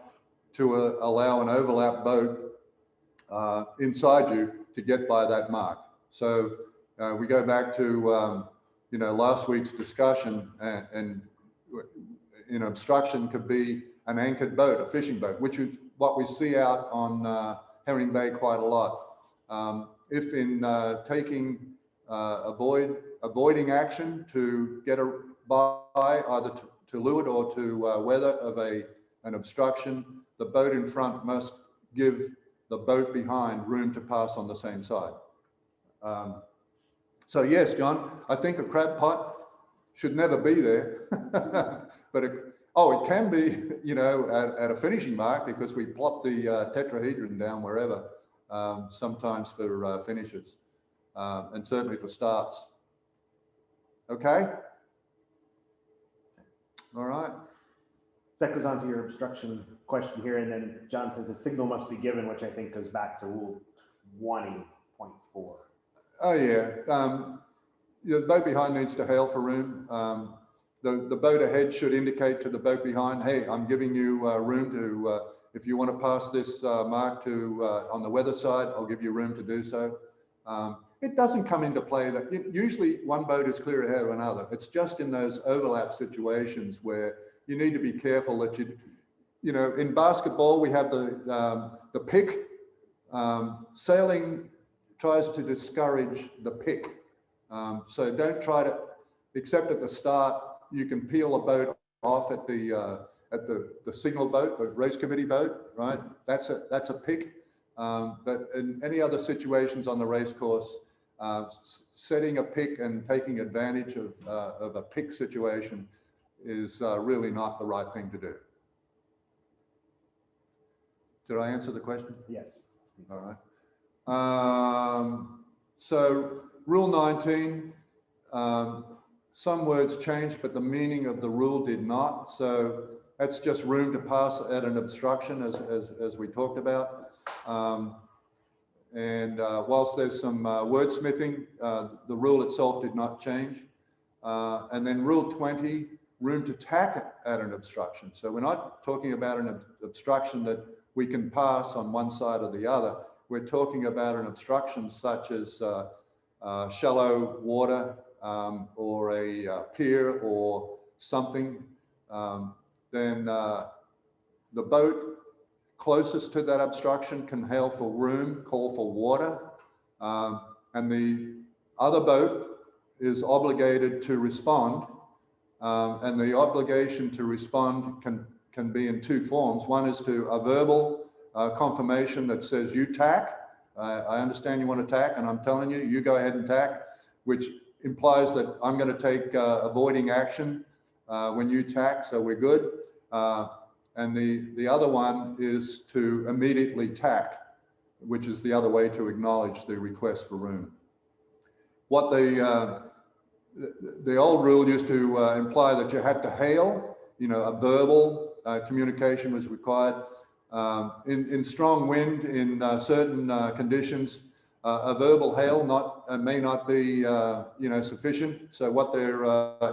to allow an overlap boat inside you to get by that mark. So we go back to last week's discussion, and obstruction could be an anchored boat, a fishing boat, which is what we see out on Herring Bay quite a lot. If in taking avoiding action to get by either to leeward or to weather of an obstruction, the boat in front must give the boat behind room to pass on the same side. So yes, John, I think a crab pot should never be there, but it can be, at a finishing mark, because we plop the tetrahedron down wherever, sometimes for finishes, and certainly for starts. Okay? All right.
So that goes on to your obstruction question here, and then John says a signal must be given, which I think goes back to Rule 20.4.
Oh yeah. The boat behind needs to hail for room. The boat ahead should indicate to the boat behind, hey, I'm giving you room to, if you want to pass this mark to on the weather side, I'll give you room to do so. It doesn't come into play that usually one boat is clear ahead of another. It's just in those overlap situations where you need to be careful that in basketball, we have the pick. Sailing tries to discourage the pick. So don't try to, except at the start, you can peel a boat off at the signal boat, the race committee boat, right? That's a pick. But in any other situations on the race course, setting a pick and taking advantage of a pick situation is really not the right thing to do. Did I answer the question?
Yes.
All right. So Rule 19, some words changed, but the meaning of the rule did not. So that's just room to pass at an obstruction, as we talked about. Whilst there's some wordsmithing, the rule itself did not change. And then rule 20, room to tack at an obstruction. So we're not talking about an obstruction that we can pass on one side or the other. We're talking about an obstruction such as shallow water or a pier or something. Then the boat closest to that obstruction can hail for room, call for water, and the other boat is obligated to respond, and the obligation to respond can be in two forms. One is to a verbal confirmation that says you tack. I understand you want to tack, and I'm telling you, you go ahead and tack, which implies that I'm going to take avoiding action when you tack, so we're good. And the other one is to immediately tack, which is the other way to acknowledge the request for room. What the old rule used to imply that you had to hail, you know, a verbal communication was required. In strong wind, in certain conditions, a verbal hail may not be you know, sufficient. So what they're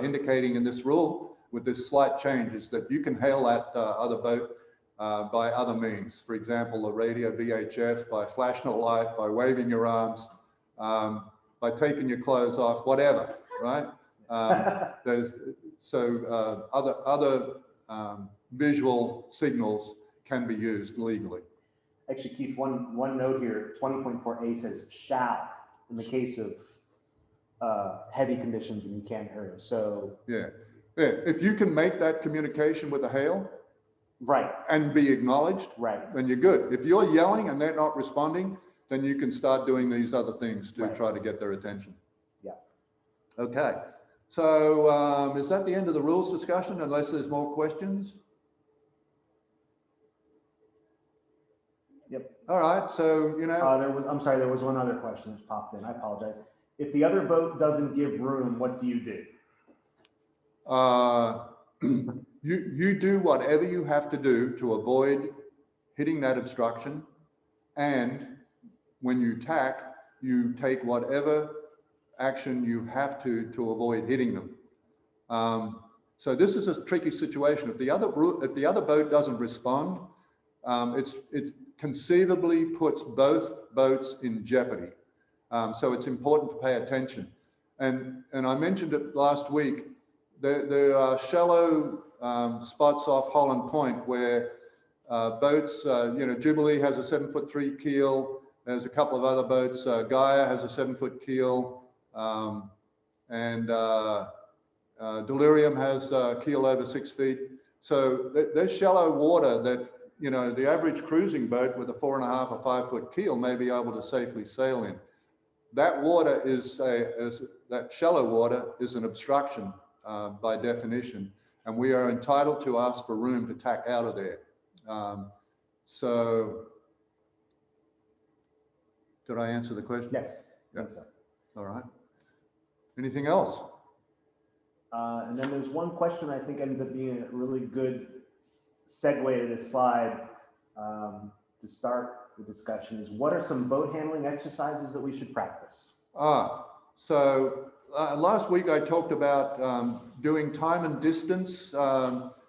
indicating in this rule with this slight change is that you can hail that other boat by other means. For example, a radio VHF, by flashing a light, by waving your arms, by taking your clothes off, whatever, right? Other visual signals can be used legally.
Actually, Keith, one note here, 20.4A says shall in the case of heavy conditions when you can't hear. So
yeah, if you can make that communication with a hail,
right,
and be acknowledged,
right,
then you're good. If you're yelling and they're not responding, then you can start doing these other things to try to get their attention.
Yeah.
Okay. So is that the end of the rules discussion, unless there's more questions?
Yep.
All right. So, you know,
I'm sorry, there was one other question that popped in. I apologize. If the other boat doesn't give room, what do you do?
you do whatever you have to do to avoid hitting that obstruction, and when you tack, you take whatever action you have to avoid hitting them. So this is a tricky situation. If the other boat doesn't respond, it conceivably puts both boats in jeopardy. So it's important to pay attention. And I mentioned it last week. There are shallow spots off Holland Point where boats, you know, Jubilee has a 7'3" keel. There's a couple of other boats. Gaia has a 7-foot keel, and Delirium has a keel over 6 feet. So there's shallow water that, you know, the average cruising boat with a 4.5 or 5 foot keel may be able to safely sail in. That water that shallow water is an obstruction by definition, and we are entitled to ask for room to tack out of there. So, did I answer the question?
Yes.
Yeah.
So.
All right. Anything else?
And then there's one question I think ends up being a really good segue to this slide to start the discussion is, what are some boat handling exercises that we should practice?
So last week I talked about doing time and distance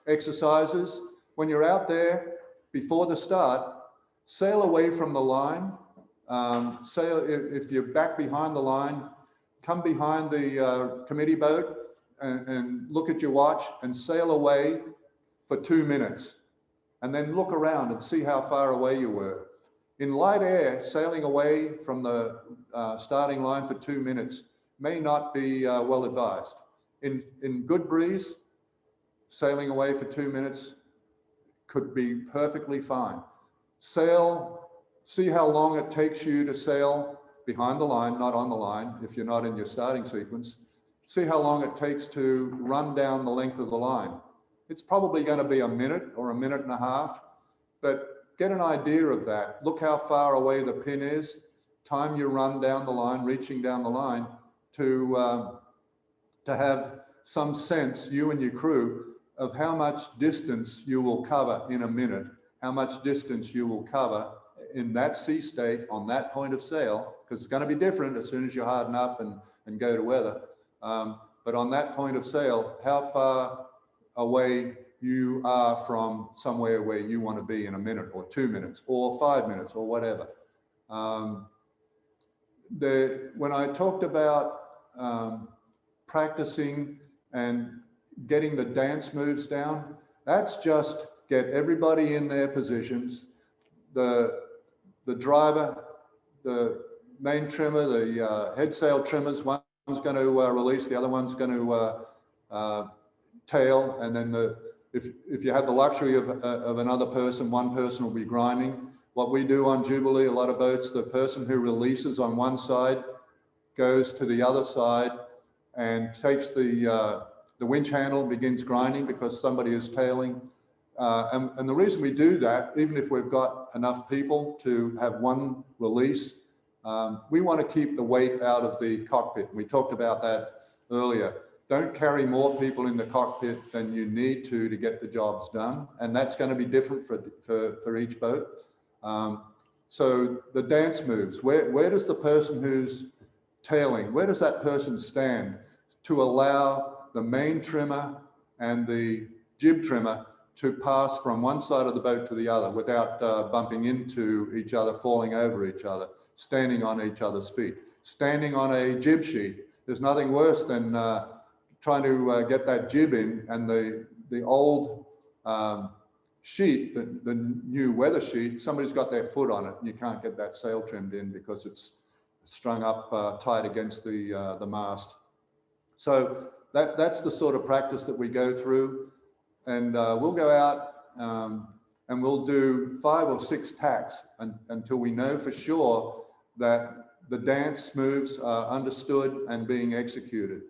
exercises. When you're out there before the start, sail away from the line. Sail, if you're back behind the line, come behind the committee boat and look at your watch and sail away for 2 minutes. And then look around and see how far away you were. In light air, sailing away from the starting line for 2 minutes may not be well advised. In good breeze, sailing away for 2 minutes could be perfectly fine. Sail, see how long it takes you to sail behind the line, not on the line, if you're not in your starting sequence. See how long it takes to run down the length of the line. It's probably going to be a minute or a minute and a half, but get an idea of that. Look how far away the pin is, time you run down the line, reaching down the line to to have some sense, you and your crew, of how much distance you will cover in a minute, how much distance you will cover in that sea state on that point of sail, because it's going to be different as soon as you harden up and go to weather. But on that point of sail, how far away you are from somewhere where you want to be in a minute or 2 minutes or 5 minutes or whatever. When I talked about practicing and getting the dance moves down, that's just get everybody in their positions. The driver, the main trimmer, the head sail trimmers, one's going to release, the other one's going to tail, and then if you have the luxury of another person, one person will be grinding. What we do on Jubilee, a lot of boats, the person who releases on one side goes to the other side and takes the winch handle and begins grinding because somebody is tailing. And the reason we do that, even if we've got enough people to have one release, we want to keep the weight out of the cockpit. We talked about that earlier. Don't carry more people in the cockpit than you need to get the jobs done. And that's going to be different for each boat. So the dance moves, where does the person who's tailing, where does that person stand to allow the main trimmer and the jib trimmer to pass from one side of the boat to the other without bumping into each other, falling over each other, standing on each other's feet, standing on a jib sheet. There's nothing worse than trying to get that jib in, and the old sheet, the new weather sheet, somebody's got their foot on it and you can't get that sail trimmed in because it's strung up tight against the mast. So that's the sort of practice that we go through. And we'll go out and we'll do 5 or 6 tacks until we know for sure that the dance moves are understood and being executed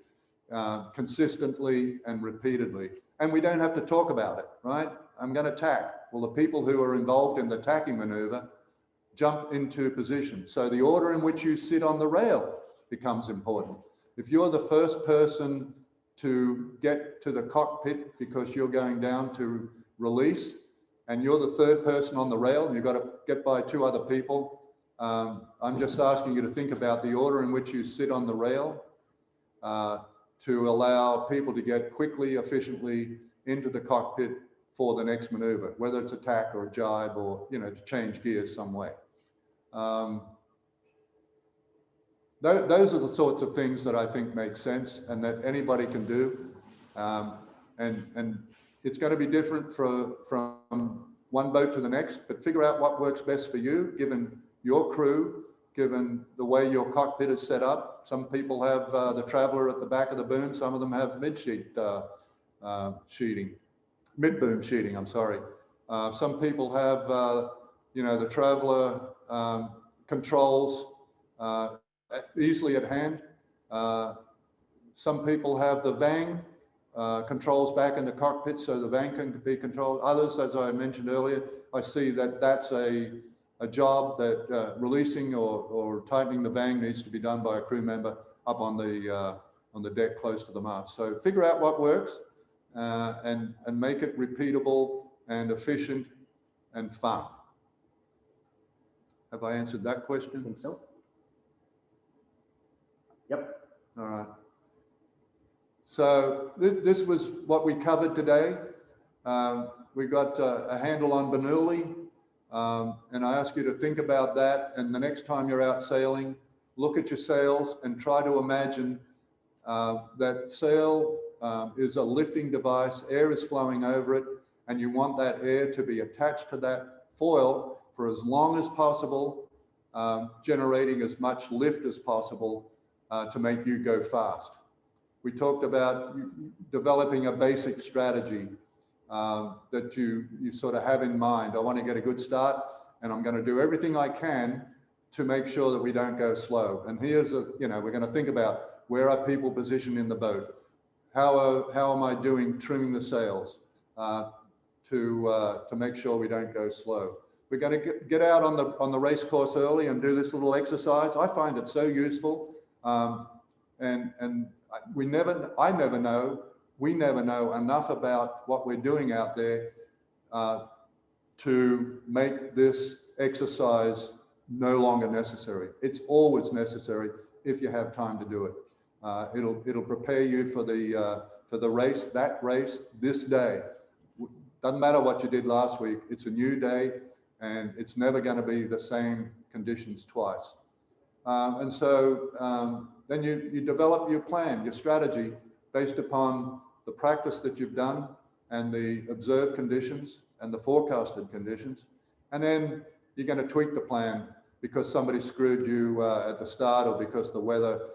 consistently and repeatedly. And we don't have to talk about it, right? I'm going to tack. Well, the people who are involved in the tacking maneuver jump into position. So the order in which you sit on the rail becomes important. If you're the first person to get to the cockpit because you're going down to release, and you're the third person on the rail, and you've got to get by 2 other people, I'm just asking you to think about the order in which you sit on the rail to allow people to get quickly, efficiently into the cockpit for the next maneuver, whether it's a tack or a jibe or, you know, to change gears some way. Those are the sorts of things that I think make sense and that anybody can do. And it's going to be different from one boat to the next, but figure out what works best for you, given your crew, given the way your cockpit is set up. Some people have the traveler at the back of the boom. Some of them have mid-boom sheeting, I'm sorry. Some people have, you know, the traveler controls easily at hand. Some people have the vang controls back in the cockpit, so the vang can be controlled. Others, as I mentioned earlier, I see that that's a job that releasing or tightening the vang needs to be done by a crew member up on the deck close to the mast. So figure out what works and make it repeatable and efficient and fun. Have I answered that question?
I think so. Yep.
All right. So this was what we covered today. We got a handle on Bernoulli, and I ask you to think about that. And the next time you're out sailing, look at your sails and try to imagine that sail is a lifting device, air is flowing over it, and you want that air to be attached to that foil for as long as possible, generating as much lift as possible to make you go fast. We talked about developing a basic strategy that you sort of have in mind. I want to get a good start, and I'm going to do everything I can to make sure that we don't go slow. And here's we're going to think about, where are people positioned in the boat? How am I doing trimming the sails to make sure we don't go slow? We're going to get out on the race course early and do this little exercise. I find it so useful, and we never know enough about what we're doing out there to make this exercise no longer necessary. It's always necessary if you have time to do it. It'll prepare you for the race, this day. Doesn't matter what you did last week. It's a new day, and it's never going to be the same conditions twice. And so then you develop your plan, your strategy, based upon the practice that you've done and the observed conditions and the forecasted conditions. And then you're going to tweak the plan because somebody screwed you at the start, or because the weather,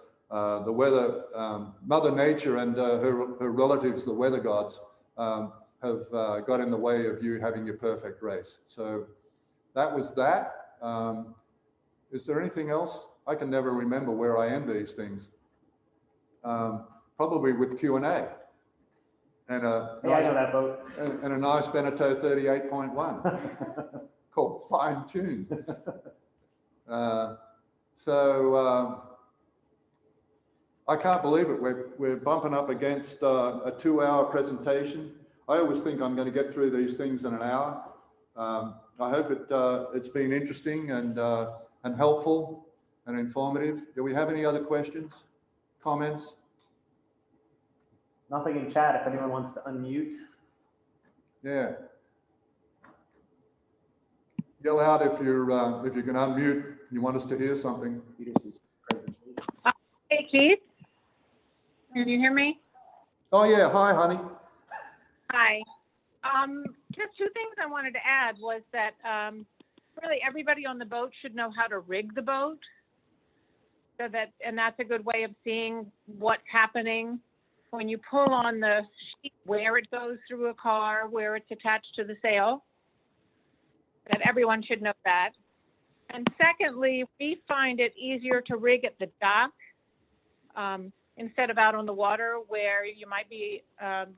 Mother Nature and her relatives, the weather gods, have got in the way of you having your perfect race. So that was that. Is there anything else? I can never remember where I end these things. Probably with Q&A. And a
Hey, I know that boat.
And a nice Beneteau 38.1 called Fine Tune. So I can't believe it. We're bumping up against a 2-hour presentation. I always think I'm going to get through these things in an hour. I hope it's been interesting and helpful and informative. Do we have any other questions, comments?
Nothing in chat if anyone wants to unmute.
Yeah. Yell out if you can unmute. You want us to hear something.
Hey, Keith. Can you hear me?
Oh yeah. Hi, honey.
Hi. Just 2 things I wanted to add was that really everybody on the boat should know how to rig the boat. So and that's a good way of seeing what's happening when you pull on the sheet, where it goes through a car, where it's attached to the sail. That everyone should know that. And secondly, we find it easier to rig at the dock instead of out on the water, where you might be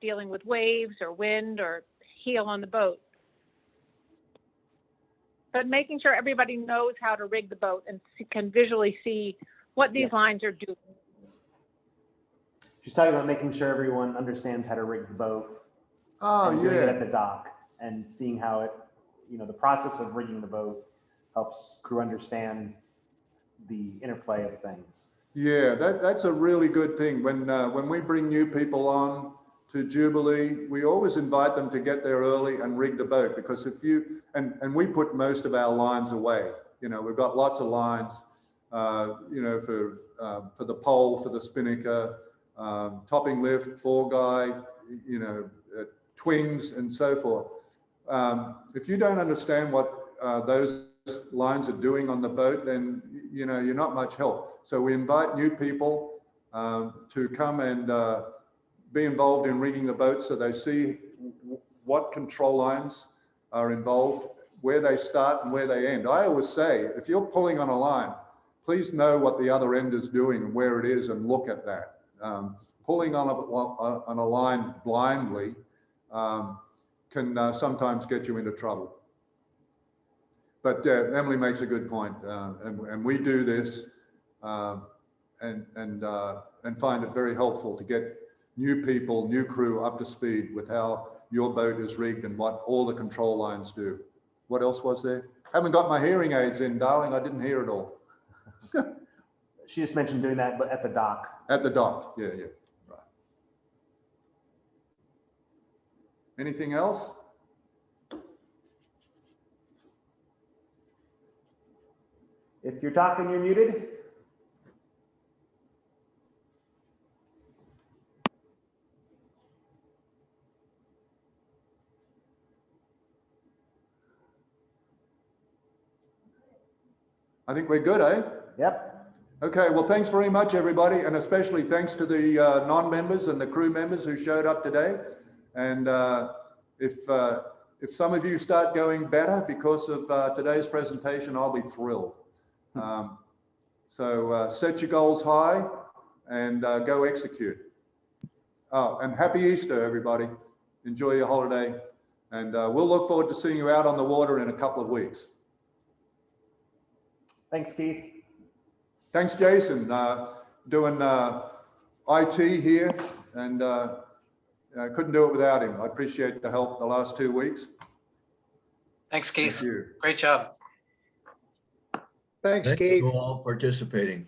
dealing with waves or wind or heel on the boat. But making sure everybody knows how to rig the boat and can visually see what these lines are doing.
She's talking about making sure everyone understands how to rig the boat.
Oh,
and doing
yeah.
it at the dock and seeing how it, the process of rigging the boat helps crew understand the interplay of things.
Yeah, that's a really good thing. When we bring new people on to Jubilee, we always invite them to get there early and rig the boat, because if you, and we put most of our lines away. We've got lots of lines, for the pole, for the spinnaker, topping lift, foreguy, twings and so forth. If you don't understand what those lines are doing on the boat, then you're not much help. So we invite new people to come and be involved in rigging the boat, so they see what control lines are involved, where they start and where they end. I always say, if you're pulling on a line, please know what the other end is doing and where it is, and look at that. Pulling on a line blindly can sometimes get you into trouble. But Emily makes a good point, and we do this and find it very helpful to get new people, new crew up to speed with how your boat is rigged and what all the control lines do. What else was there? Haven't got my hearing aids in, darling. I didn't hear it all.
She just mentioned doing that, but at the dock.
At the dock, yeah, right. Anything else?
If you're talking, you're muted.
I think we're good, eh?
Yep.
Okay, well, thanks very much, everybody, and especially thanks to the non-members and the crew members who showed up today. And if some of you start going better because of today's presentation, I'll be thrilled. So set your goals high and go execute. Oh, and happy Easter, everybody. Enjoy your holiday. And we'll look forward to seeing you out on the water in a couple of weeks. Thanks, Keith. Thanks, Jason. Doing IT here, and I couldn't do it without him. I appreciate the help the last 2 weeks.
Thanks,
Thank
Keith.
you.
Great job.
Thanks,
Thank
Keith.
you all participating.